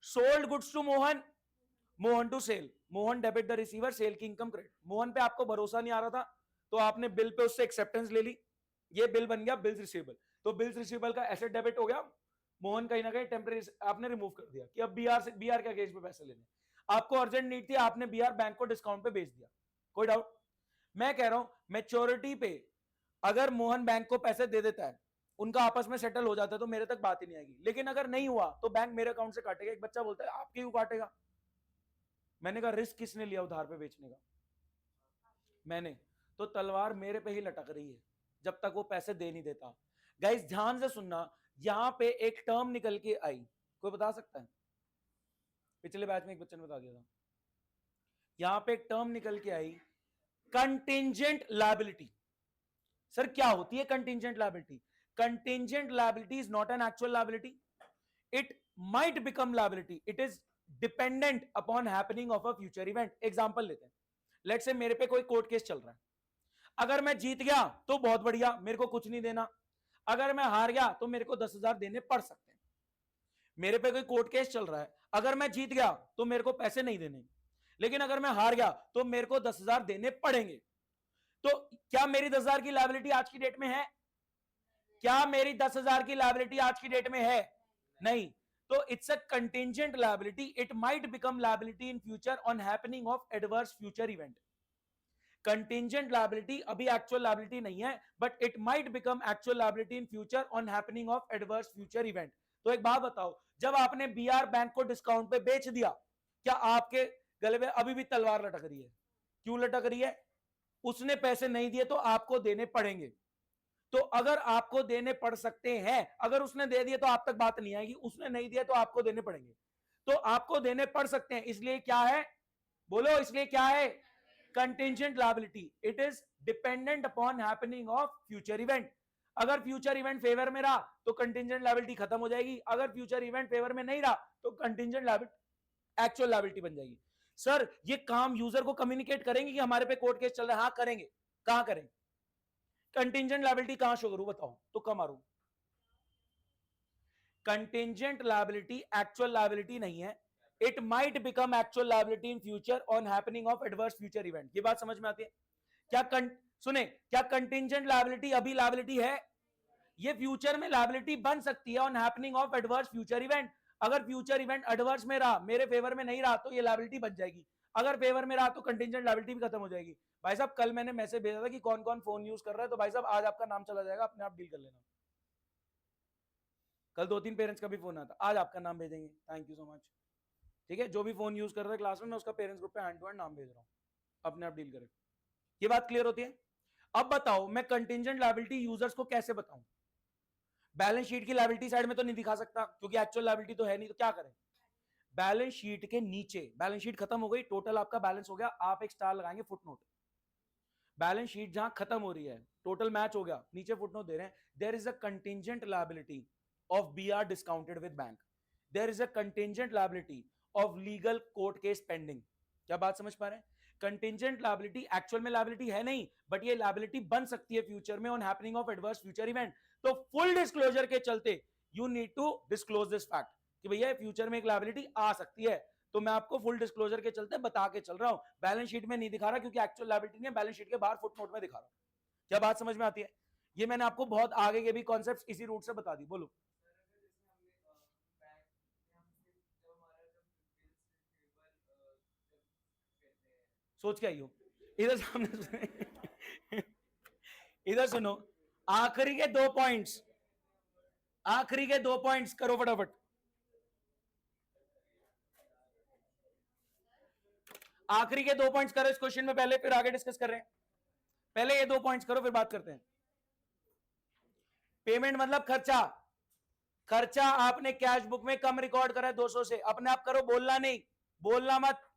Sold goods to Mohan, Mohan to sale, Mohan debit the receiver, sale की इनकम क्रेडिट। मोहन पे आपको भरोसा नहीं आ रहा था तो आपने बिल पे उससे एक्सेप्टेंस ले ली, ये बिल बन गया बिल्स रिसीवेबल। तो बिल्स रिसीवेबल का एसेट डेबिट हो गया, मोहन कहीं ना कहीं टेम्परेरी आपने रिमूव कर दिया कि अब बीआर के अगेंस्ट पे पैसे लेने। आपको अर्जेंट नीड थी, आपने बीआर बैंक को डिस्काउंट पे बेच दिया, कोई डाउट? मैं कह रहा हूं मैच्योरिटी पे अगर मोहन बैंक को पैसे दे देता है, उनका आपस में सेटल हो जाता है, तो मेरे तक बात ही नहीं आएगी। लेकिन अगर नहीं हुआ तो बैंक मेरे अकाउंट से काटेगा। एक बच्चा बोलता है आपके क्यों काटेगा? मैंने कहा रिस्क किसने लिया उधार पे बेचने का? मैंने। तो तलवार मेरे पे ही लटक रही है जब तक वो पैसे दे नहीं देता। गाइस ध्यान से सुनना, यहां पे एक टर्म निकल के आई, कोई बता सकता है? पिछले बैच में एक बच्चे ने बता दिया था। यहां पे एक टर्म निकल के आई, कंटिंजेंट लायबिलिटी। सर क्या होती है contingent liability? Contingent liability is not an actual liability, it might become liability, it is dependent upon happening of a future event. Example लेते हैं, लेट से मेरे पे कोई कोर्ट केस चल रहा है, अगर मैं जीत गया तो बहुत बढ़िया, मेरे को कुछ नहीं देना। अगर मैं हार गया तो मेरे को 10,000 देने पड़ सकते हैं। मेरे पे कोई कोर्ट केस चल रहा है, अगर मैं जीत गया तो मेरे को पैसे नहीं देने, लेकिन अगर मैं हार गया तो मेरे को 10,000 देने पड़ेंगे। तो क्या मेरी 10,000 की लायबिलिटी आज की डेट में है? क्या मेरी 10,000 की लायबिलिटी आज की डेट में है? नहीं। तो it's a contingent liability, it might become liability in future on happening of adverse future event. Contingent liability अभी एक्चुअल लायबिलिटी नहीं है, but it might become actual liability in future on happening of adverse future event. तो एक बात बताओ, जब आपने B R bank को डिस्काउंट पे बेच दिया, क्या आपके गले में अभी भी तलवार लटक रही है? क्यों लटक रही है? उसने पैसे नहीं दिए तो आपको देने पड़ेंगे। तो अगर आपको देने पड़ सकते हैं, अगर उसने दे दिए तो आप तक बात नहीं आएगी, उसने नहीं दिया तो आपको देने पड़ेंगे। तो आपको देने पड़ सकते हैं, इसलिए क्या है? बोलो, इसलिए क्या है? Contingent liability, it is dependent upon happening of future event. अगर फ्यूचर इवेंट फेवर में रहा तो कंटिंजेंट लायबिलिटी खत्म हो जाएगी, अगर फ्यूचर इवेंट फेवर में नहीं रहा तो कंटिंजेंट लायबिलिटी एक्चुअल लायबिलिटी बन जाएगी। सर ये काम यूजर को कम्युनिकेट करेंगे कि हमारे पे कोर्ट केस चल रहा है? हाँ करेंगे। कहां करेंगे? कंटिंजेंट लायबिलिटी कहां शो करूं बताओ, तो कम मारू। कंटिंजेंट लायबिलिटी एक्चुअल लायबिलिटी नहीं है, it might become actual liability in future on happening of adverse future event. ये बात समझ में आती है क्या? सुने, क्या कंटिंजेंट लायबिलिटी अभी लायबिलिटी है? ये फ्यूचर में लायबिलिटी बन सकती है on happening of adverse future event. अगर फ्यूचर इवेंट एडवर्स में रहा, मेरे फेवर में नहीं रहा, तो ये लायबिलिटी बन जाएगी। अगर फेवर में रहा तो कंटिंजेंट लायबिलिटी भी खत्म हो जाएगी। भाई साहब कल मैंने मैसेज भेजा था कि कौन कौन फोन यूज कर रहा है, तो भाई साहब आज आपका नाम चला जाएगा, अपने आप डील कर लेना। कल 2-3 पेरेंट्स का भी फोन आता, आज आपका नाम भेजेंगे, थैंक यू सो मच। ठीक है, जो भी फोन यूज कर रहा है क्लास में, मैं उसका पेरेंट्स ग्रुप पे हैंड टू हैंड नाम भेज रहा हूँ, अपने आप डील करें। ये बात क्लियर होती है? अब बताओ मैं कंटिंजेंट लायबिलिटी यूजर्स को कैसे बताऊं? बैलेंस शीट की लायबिलिटी साइड में तो नहीं दिखा सकता क्योंकि एक्चुअल लायबिलिटी तो है नहीं, तो क्या करें? बैलेंस शीट के नीचे, बैलेंस शीट खत्म हो गई, टोटल आपका बैलेंस हो गया, आप एक स्टार लगाएंगे, फुटनोट। बैलेंस शीट जहां खत्म हो रही है, टोटल मैच हो गया, नीचे फुटनोट दे रहे हैं, there is a contingent liability of BR discounted with bank, there is a contingent liability of legal court case pending. क्या बात समझ पा रहे हैं? कंटिंजेंट लायबिलिटी एक्चुअल में लायबिलिटी है नहीं, बट ये लायबिलिटी बन सकती है फ्यूचर में on happening of adverse future event. तो फुल डिस्क्लोजर के चलते you need to disclose this fact कि भैया फ्यूचर में एक लायबिलिटी आ सकती है, तो मैं आपको फुल डिस्क्लोजर के चलते बता के चल रहा हूं। बैलेंस शीट में नहीं दिखा रहा क्योंकि एक्चुअल लायबिलिटी नहीं है, बैलेंस शीट के बाहर फुटनोट में दिखा रहा हूं। क्या बात समझ में आती है? ये मैंने आपको बहुत आगे के भी कॉन्सेप्ट्स इसी रूट से बता दी। बोलो। सोच के आई हो? इधर सामने इधर सुनो, आखिरी के 2 पॉइंट्स, आखिरी के 2 पॉइंट्स करो फटाफट। आखिरी के 2 पॉइंट्स करो इस क्वेश्चन में पहले, फिर आगे डिस्कस कर रहे हैं। पहले ये 2 पॉइंट्स करो फिर बात करते हैं। पेमेंट मतलब खर्चा, खर्चा आपने कैश बुक में कम रिकॉर्ड करा है 200 से, अपने आप करो, बोलना नहीं, बोलना मत।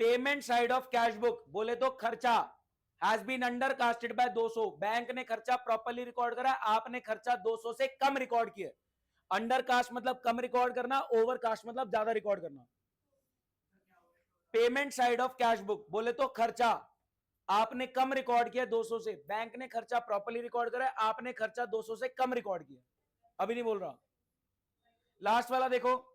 Payment side of cash book बोले तो खर्चा has been under casted by 200, bank ने खर्चा प्रॉपर्ली रिकॉर्ड करा, आपने खर्चा 200 से कम रिकॉर्ड किया। अंडर कास्ट मतलब कम रिकॉर्ड करना, ओवर कास्ट मतलब ज्यादा रिकॉर्ड करना। Payment side of cash book बोले तो खर्चा आपने कम रिकॉर्ड किया 200 से, बैंक ने खर्चा प्रॉपर्ली रिकॉर्ड करा, आपने खर्चा 200 से कम रिकॉर्ड किया। अभी नहीं बोल रहा, लास्ट वाला देखो,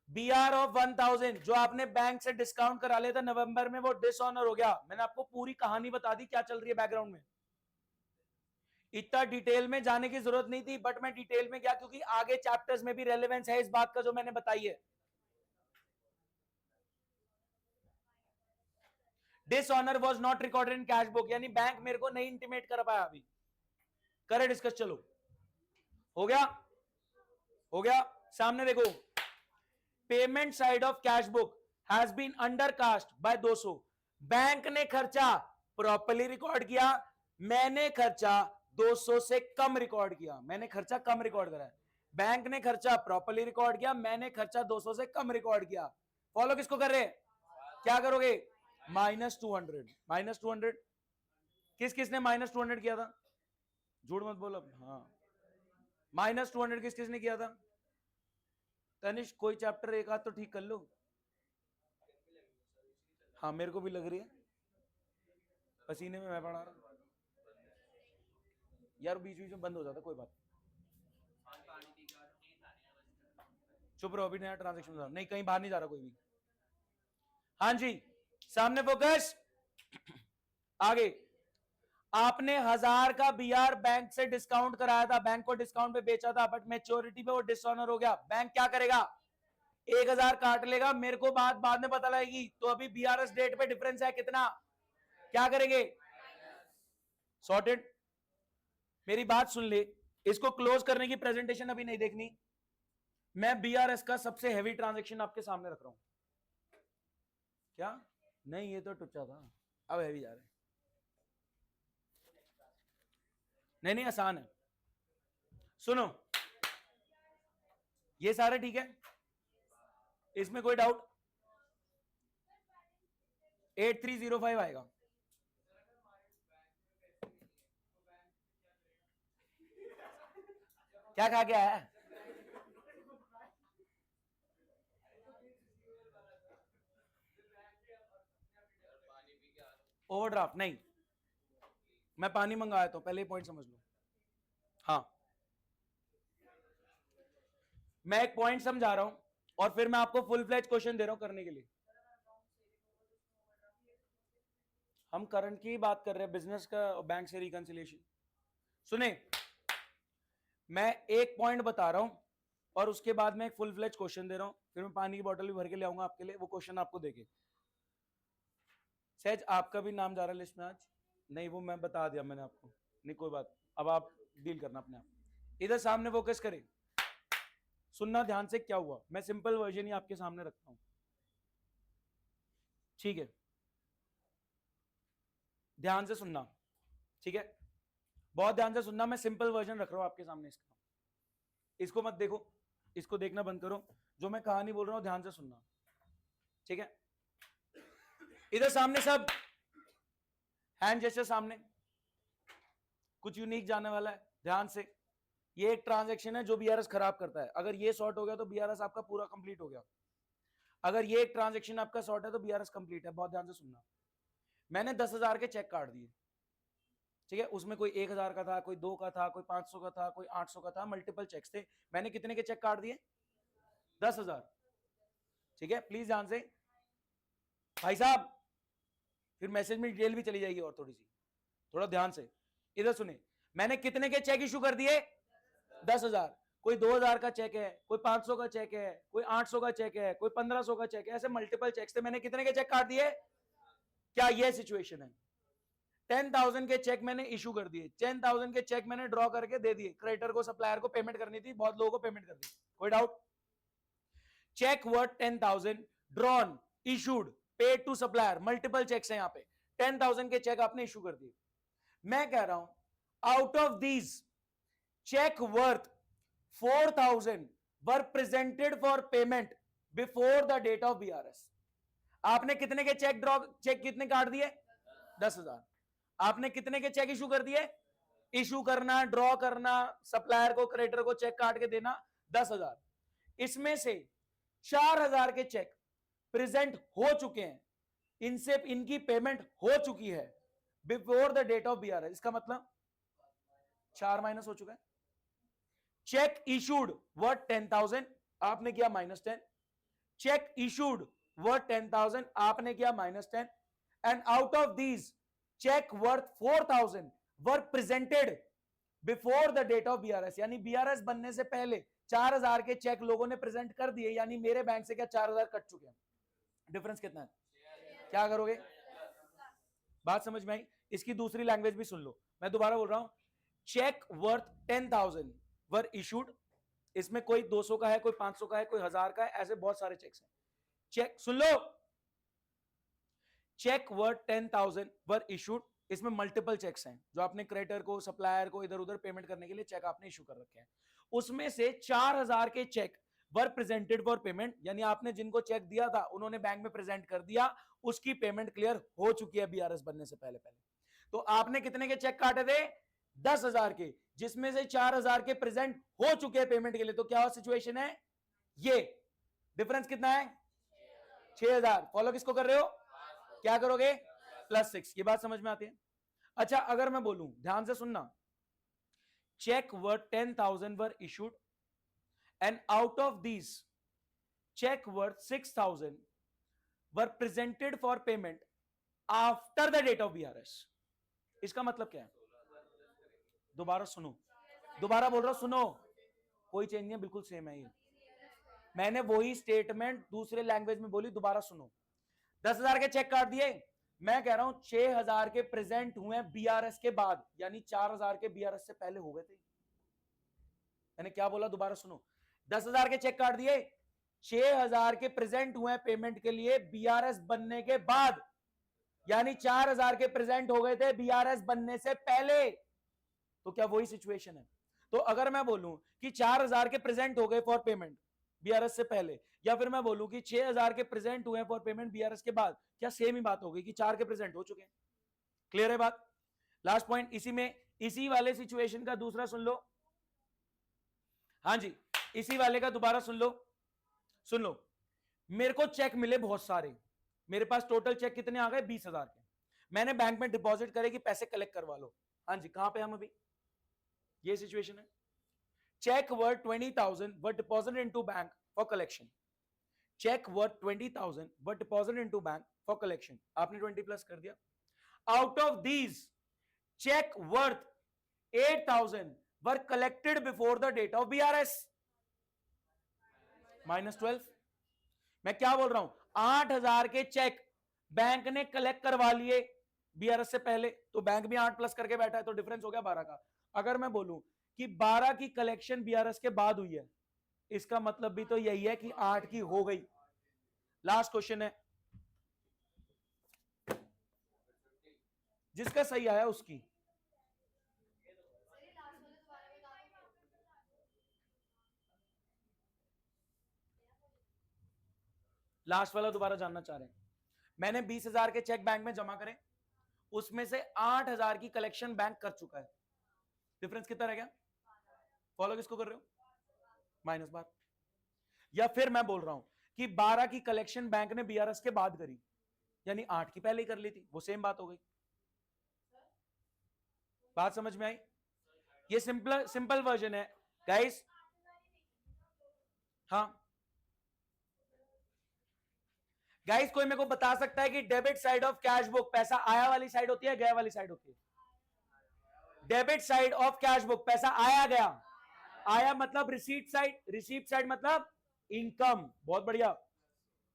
बीआर ऑफ 1000 जो आपने बैंक से डिस्काउंट करा लिया था नवंबर में, वो डिसऑनर हो गया। मैंने आपको पूरी कहानी बता दी क्या चल रही है बैकग्राउंड में, इतना डिटेल में जाने की जरूरत नहीं थी, बट मैं डिटेल में गया क्योंकि आगे चैप्टर्स में भी रेलेवेंस है इस बात का जो मैंने बताई है। Dishonour was not recorded in cash book, यानी बैंक मेरे को नहीं इंटीमेट कर पाया। अभी करे डिस्कस, चलो हो गया, हो गया। सामने देखो, payment side of cash book has been under cast by 200, bank ने खर्चा प्रॉपर्ली रिकॉर्ड किया, मैंने खर्चा 200 से कम रिकॉर्ड किया, मैंने खर्चा कम रिकॉर्ड करा है, बैंक ने खर्चा प्रॉपर्ली रिकॉर्ड किया, मैंने खर्चा 200 से कम रिकॉर्ड किया। फॉलो किसको कर रहे हैं? क्या करोगे? -200, -200 किस किसने -200 किया था? झूठ मत बोलो। हाँ, -200 किस किसने किया था? तनिष्क कोई चैप्टर एक आध तो ठीक कर लो। हाँ मेरे को भी लग रही है, पसीने में मैं पढ़ा रहा यार, बीच बीच में बंद हो जाता, कोई बात। चुप रहो, अभी नया ट्रांजेक्शन नहीं, कहीं बाहर नहीं जा रहा कोई भी। हाँ जी, सामने फोकस। आगे, आपने 1000 का बीआर बैंक से डिस्काउंट कराया था, बैंक को डिस्काउंट पे बेचा था, बट मैच्योरिटी पे वो डिसऑनर हो गया। बैंक क्या करेगा? 1000 काट लेगा, मेरे को बाद में पता लगेगी, तो अभी बीआरएस डेट पे डिफरेंस है कितना, क्या करेंगे? सॉर्टेड। मेरी बात सुन ले, इसको क्लोज करने की प्रेजेंटेशन अभी नहीं देखनी, मैं बीआरएस का सबसे हैवी ट्रांजैक्शन आपके सामने रख रहा हूं। क्या नहीं ये तो टुच्चा था, अब हैवी जा रहे हैं। नहीं नहीं आसान है, सुनो ये सारे ठीक है, इसमें कोई डाउट? 8305 आएगा। क्या खा के आया है? पानी पी के आ रहा हूँ। ओवरड्राफ्ट नहीं, मैं पानी मंगाया तो पहले पॉइंट समझ लो। हाँ मैं एक पॉइंट समझा रहा हूं और फिर मैं आपको फुल फ्लेज क्वेश्चन दे रहा हूं करने के लिए। हम करंट की बात कर रहे हैं, बिजनेस का, बैंक से रिकंसिलिएशन। सुने, मैं एक पॉइंट बता रहा हूं और उसके बाद मैं एक फुल फ्लेज क्वेश्चन दे रहा हूं, फिर मैं पानी की बोतल भी भर के ले आऊंगा आपके लिए, वो क्वेश्चन आपको देके। सहज आपका भी नाम जा रहा है लिस्ट में आज? नहीं वो मैं बता दिया मैंने आपको, नहीं कोई बात, अब आप डील करना अपने आप। इधर सामने फोकस करें, सुनना ध्यान से क्या हुआ, मैं सिंपल वर्जन ही आपके सामने रखता हूं, ठीक है? ध्यान से सुनना, ठीक है? बहुत ध्यान से सुनना, मैं सिंपल वर्जन रख रहा हूं आपके सामने इसका। इसको मत देखो, इसको देखना बंद करो, जो मैं कहानी बोल रहा हूं ध्यान से सुनना, ठीक है? इधर सामने सब हैंड जैसे सामने, कुछ यूनिक जाने वाला है, ध्यान से। ये एक ट्रांजैक्शन है जो बीआरएस खराब करता है, अगर ये शॉर्ट हो गया तो बीआरएस आपका पूरा कंप्लीट हो गया। अगर ये एक ट्रांजैक्शन आपका शॉर्ट है तो बीआरएस कंप्लीट है। बहुत ध्यान से सुनना, मैंने 10,000 के चेक काट दिए, ठीक है? उसमें कोई 1,000 का था, कोई 2 का था, कोई 500 का था, कोई 800 का था, मल्टीपल चेक्स थे। मैंने कितने के चेक काट दिए? 10,000, ठीक है? प्लीज ध्यान से भाई साहब, फिर मैसेज में डिटेल भी चली जाएगी और थोड़ी सी, थोड़ा ध्यान से इधर सुने। मैंने कितने के चेक इशू कर दिए? 10,000। कोई 2,000 का चेक है, कोई 500 का चेक है, कोई 800 का चेक है, कोई 1,500 का चेक है, ऐसे मल्टीपल चेक्स थे। मैंने कितने के चेक काट दिए? क्या ये सिचुएशन है? 10,000 के चेक मैंने इशू कर दिए, 10,000 के चेक मैंने ड्रॉ करके दे दिए, क्रेडिटर को, सप्लायर को पेमेंट करनी थी, बहुत लोगों को पेमेंट कर दी, कोई doubt? Cheque worth 10,000 drawn, issued, paid to supplier, multiple cheques हैं यहाँ पे, 10,000 के चेक आपने इशू कर दिए। मैं कह रहा हूं out of these check worth 4,000 were presented for payment before the date of BRS. आपने कितने के चेक कितने काट दिए? 10,000। आपने कितने के चेक इशू कर दिए? इशू करना, ड्रॉ करना, सप्लायर को, क्रेडिटर को चेक काट के देना, 10,000। इसमें से 4,000 के चेक प्रेजेंट हो चुके हैं, इनसे इनकी पेमेंट हो चुकी है before the date of BRS। इसका मतलब 4 माइनस हो चुका है। चेक इशूड वर्थ 10,000, आपने किया -10। चेक इशूड वर्थ 10,000, आपने किया -10। And out of these cheque worth 4,000 were presented before the date of BRS, यानी BRS बनने से पहले 4,000 के चेक लोगों ने प्रेजेंट कर दिए, यानी मेरे बैंक से क्या 4,000 कट चुके हैं। डिफरेंस कितना है? क्या करोगे? बात समझ में आई? इसकी दूसरी लैंग्वेज भी सुन लो, मैं दोबारा बोल रहा हूं। चेक वर्थ 10,000 वर इशूड, इसमें कोई 200 का है, कोई 500 का है, कोई 1,000 का है, ऐसे बहुत सारे चेक्स हैं। चेक सुन लो, चेक वर्थ 10,000 वर इशूड, इसमें मल्टीपल चेक्स हैं जो आपने क्रेडिटर को, सप्लायर को इधर उधर पेमेंट करने के लिए चेक आपने इशू कर रखे हैं। उसमें से 4,000 के cheque were presented for payment, यानी आपने जिनको चेक दिया था उन्होंने बैंक में प्रेजेंट कर दिया, उसकी पेमेंट क्लियर हो चुकी है BRS बनने से पहले पहले। तो आपने कितने के चेक काटे थे? 10,000 के, जिसमें से 4,000 के प्रेजेंट हो चुके हैं पेमेंट के लिए। तो क्या सिचुएशन है? ये डिफरेंस कितना है? 6,000। फॉलो किसको कर रहे हो? क्या करोगे? +6। ये बात समझ में आती है? अच्छा, अगर मैं बोलूं, ध्यान से सुनना, cheque worth 10,000 were issued and out of these cheque worth 6,000 were presented for payment after the date of BRS। इसका मतलब क्या है? दोबारा सुनो, दोबारा बोल रहा हूं, सुनो, कोई चेंज नहीं है, बिल्कुल सेम है ये। मैंने वही स्टेटमेंट दूसरे लैंग्वेज में बोली, दोबारा सुनो। 10,000 के चेक काट दिए, मैं कह रहा हूं 6,000 के प्रेजेंट हुए BRS के बाद, यानी 4,000 के BRS से पहले हो गए थे। मैंने क्या बोला? दोबारा सुनो, 10,000 के चेक काट दिए, 6,000 के प्रेजेंट हुए पेमेंट के लिए BRS बनने के बाद, यानी 4000 के प्रेजेंट हो गए थे बीआरएस बनने से पहले। तो क्या वही सिचुएशन है? तो अगर मैं बोलूं कि 4000 के प्रेजेंट हो गए फॉर पेमेंट बीआरएस से पहले, या फिर मैं बोलूं कि 6000 के प्रेजेंट हुए फॉर पेमेंट बीआरएस के बाद, क्या सेम ही बात होगी कि 4 के प्रेजेंट हो चुके हैं? क्लियर है बात? लास्ट पॉइंट इसी में, इसी वाले सिचुएशन का दूसरा सुन लो। हाँ जी, इसी वाले का दोबारा सुन लो। सुन लो, मेरे को चेक मिले बहुत सारे, मेरे पास टोटल चेक कितने आ गए? 20,000 के। मैंने बैंक में डिपॉजिट करे कि पैसे कलेक्ट करवा लो। हाँ जी, कहां पे हम अभी? ये सिचुएशन है। Cheque worth 20,000 were deposit into bank for collection. Cheque worth 20,000 were deposit into bank for collection. आपने 20 प्लस कर दिया। Out of these cheque worth 8,000 were collected before the date of BRS, -12। मैं क्या बोल रहा हूं? 8,000 के चेक बैंक ने कलेक्ट करवा लिए बीआरएस से पहले, तो बैंक भी 8 प्लस करके बैठा है, तो डिफरेंस हो गया 12 का। अगर मैं बोलूं कि 12 की कलेक्शन बीआरएस के बाद हुई है, इसका मतलब भी तो यही है कि 8 की हो गई। लास्ट क्वेश्चन है, जिसका सही आया उसकी। लास्ट वाला दोबारा जानना चाह रहे हैं। मैंने 20,000 के चेक बैंक में जमा करे, उसमें से 8,000 की कलेक्शन बैंक कर चुका है। डिफरेंस कितना रह गया? फॉलो किसको कर रहे हो? -12। या फिर मैं बोल रहा हूं कि 12 की कलेक्शन बैंक ने बीआरएस के बाद करी, यानी 8 की पहले ही कर ली थी, वो सेम बात हो गई। बात समझ में आई? ये सिंपल वर्जन है गाइस। हाँ गाइस, कोई मेरे को बता सकता है कि debit side of cash book पैसा आया वाली साइड होती है, गया वाली साइड होती है? Debit side of cash book पैसा आया गया। आया मतलब रिसीट साइड, रिसीट साइड मतलब इनकम। बहुत बढ़िया,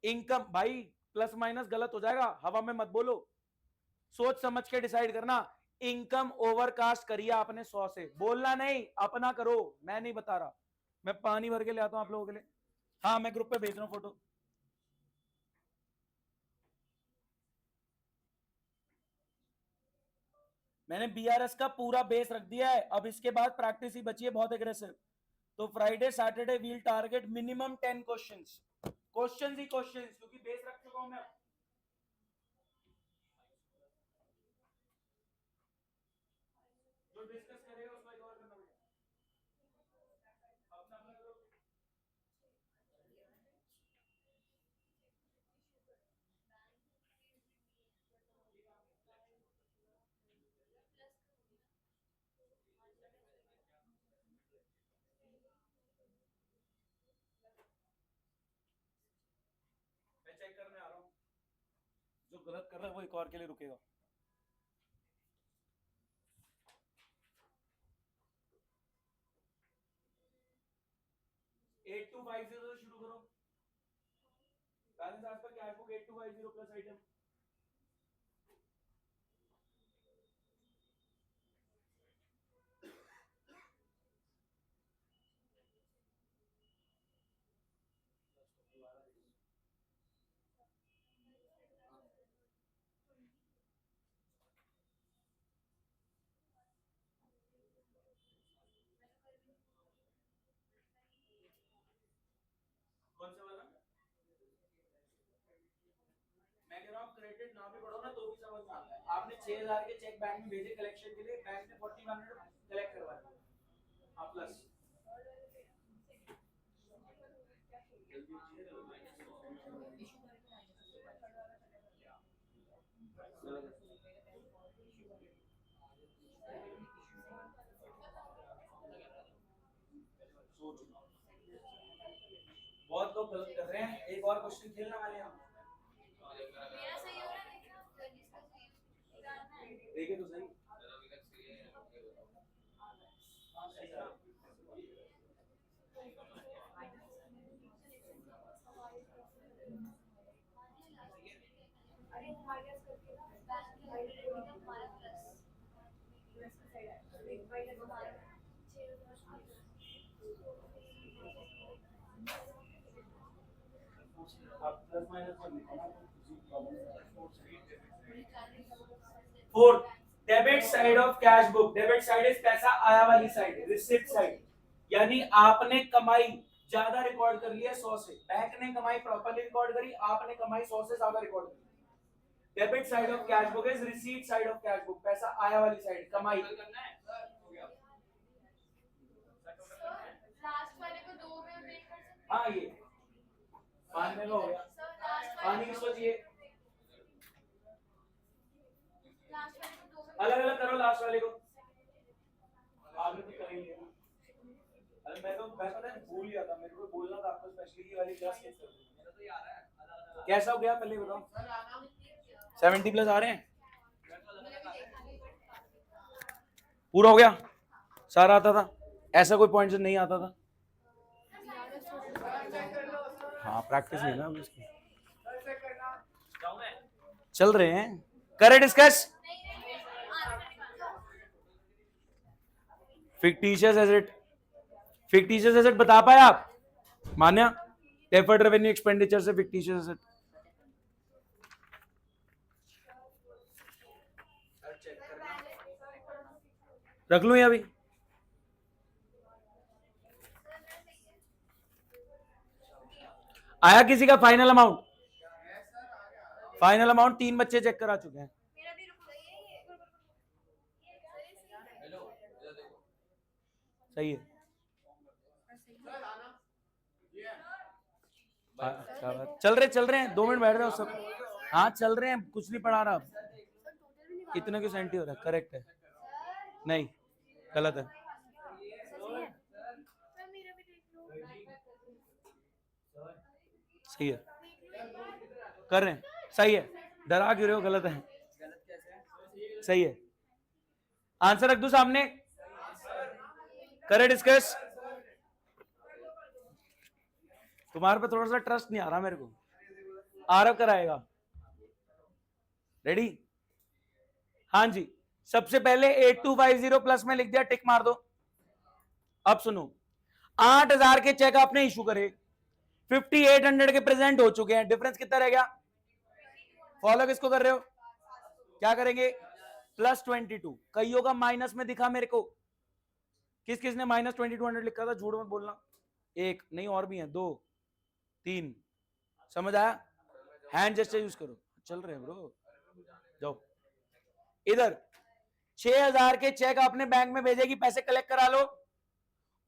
इनकम। भाई प्लस माइनस गलत हो जाएगा, हवा में मत बोलो, सोच समझ के डिसाइड करना। इनकम ओवरकास्ट करिए आपने 100 से, बोलना नहीं, अपना करो, मैं नहीं बता रहा। मैं पानी भर के ले आता हूं आप लोगों के लिए। हाँ, मैं ग्रुप पे भेज रहा हूं फोटो। मैंने बीआरएस का पूरा बेस रख दिया है, अब इसके बाद प्रैक्टिस ही बची है बहुत एग्रेसिव। तो Friday Saturday will target minimum 10 questions, questions ही क्वेश्चंस, क्योंकि बेस रख चुका हूं मैं। जो डिस्कस करेगा उसको इग्नोर करना पड़ेगा, अपना अपना करो। मैं चेक करने आ रहा हूँ, जो गलत कर रहा है वो एक और के लिए रुकेगा। 8250 से शुरू करो। बैलेंस आज पर कैश बुक 8250 प्लस आइटम। कौन सा वाला? मैं कह रहा हूँ क्रेडिट ना भी पढ़ो ना तो भी समझ में आता है। आपने 6,000 के चेक बैंक में भेजे कलेक्शन के लिए, बैंक ने 4100 कलेक्ट करवा दिया। हाँ प्लस सोच, बहुत लोग गलत कर रहे हैं। एक और क्वेश्चन खेलना वाले हम, मेरा सही हो रहा है, देखना देखे तो सही। हाँ, सही है। अरे हमारे पास करके ना बैंक के क्रेडिट हमारा प्लस प्लस का साइड है, एक माइनस हमारा 6,000। आप प्लस माइनस कर लिखो ना, तो किसी प्रॉब्लम नहीं है। Fourth, debit side of cash book. Debit side is पैसा आया वाली साइड, रिसिप्ट साइड, यानी आपने कमाई ज्यादा रिकॉर्ड कर लिया 100 से, बैंक ने कमाई प्रॉपर्ली रिकॉर्ड करी, आपने कमाई 100 से ज्यादा रिकॉर्ड करी। Debit side of cash book is receipt side of cash book, पैसा आया वाली साइड, कमाई। लास्ट वाले को 2 में ब्रेक कर सकते हैं। हाँ, ये 5 में हो गया। सर लास्ट पानी किसको चाहिए? वाले को 2 में अलग अलग करो लास्ट वाले को। आपने तो कर ही लिया। अरे मैं पता है भूल गया था, मेरे को बोलना था आपको स्पेशली, ये वाली क्लास कैसे कर दूं? मेरा तो ये आ रहा है। कैसा हो गया पहले बताओ। 70 प्लस आ रहे हैं? पूरा हो गया? सारा आता था? ऐसा कोई पॉइंट नहीं आता था? हाँ, प्रैक्टिस है ना अभी इसकी। चल रहे हैं, करे discuss. Fictitious asset, fictitious asset बता पाए आप? मान्या, डेफर्ड रेवेन्यू एक्सपेंडिचर से फिक्टिशियस एसेट। रख लूं ये अभी? आया किसी का फाइनल अमाउंट? फाइनल अमाउंट 3 बच्चे चेक करा चुके हैं। मेरा भी रुक रही है सही है। क्या बात, चल रहे हैं, 2 मिनट बैठ जाओ सब। हाँ चल रहे हैं, कुछ नहीं पढ़ा रहा अब। इतने क्यों सेंटी हो रहा है? करेक्ट है, नहीं गलत है। सही है, कर रहे हैं, सही है। डरा क्यों रहे हो? गलत है। सही है। आंसर रख दूं सामने? करे डिस्कस। तुम्हारे पे थोड़ा सा ट्रस्ट नहीं आ रहा मेरे को। आरव कराएगा। रेडी? हाँ जी, सबसे पहले 8250 प्लस में लिख दिया, टिक मार दो। अब सुनो, 8000 के चेक आपने इशू करे, 5800 के प्रेजेंट हो चुके हैं, डिफरेंस कितना रह गया? फॉलो किसको कर रहे हो? क्या करेंगे? प्लस 22। कईयों का माइनस में दिखा मेरे को। किस किसने माइनस 2200 लिखा था? झूठ मत बोलना। एक नहीं, और भी हैं, 2 3। समझ आया? हैंड जेस्चर यूज करो। चल रहे हैं ब्रो, जाओ इधर। 6000 के चेक आपने बैंक में भेजेगी, पैसे कलेक्ट करा लो।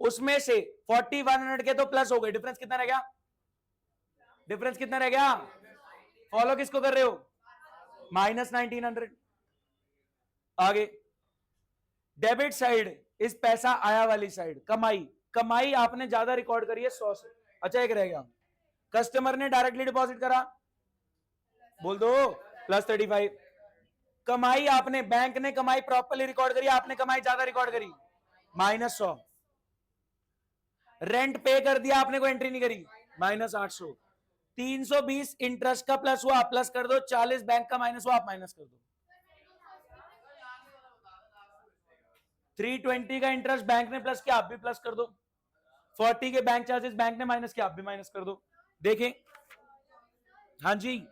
उसमें से 4100 के तो प्लस हो गए, डिफरेंस कितना रह गया? डिफरेंस कितना रह गया? फॉलो किसको कर रहे हो? माइनस 1900। आगे डेबिट साइड इस पैसा आया वाली साइड, कमाई। कमाई आपने ज्यादा रिकॉर्ड करी है 100 से। अच्छा, एक रह गया, कस्टमर ने डायरेक्टली डिपॉजिट करा, बोल दो प्लस 35। कमाई आपने, बैंक ने कमाई प्रॉपर्ली रिकॉर्ड करी, आपने कमाई ज्यादा रिकॉर्ड करी, माइनस 100। रेंट पे कर दिया आपने, कोई एंट्री नहीं करी, माइनस 800। 320 इंटरेस्ट का प्लस हुआ, प्लस कर दो। 40 बैंक का माइनस हुआ, आप माइनस कर दो। 320 का इंटरेस्ट बैंक ने प्लस किया, आप भी प्लस कर दो। 40 के बैंक चार्जेस बैंक ने माइनस किया, आप भी माइनस कर दो। देखें, हाँ जी,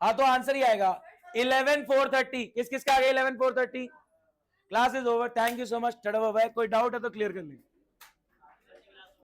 हाँ तो आंसर ही आएगा 11430। किस किस का आ गया 11430? Class is over, thank you so much. चढ़ा हुआ है, कोई डाउट है तो क्लियर कर लें।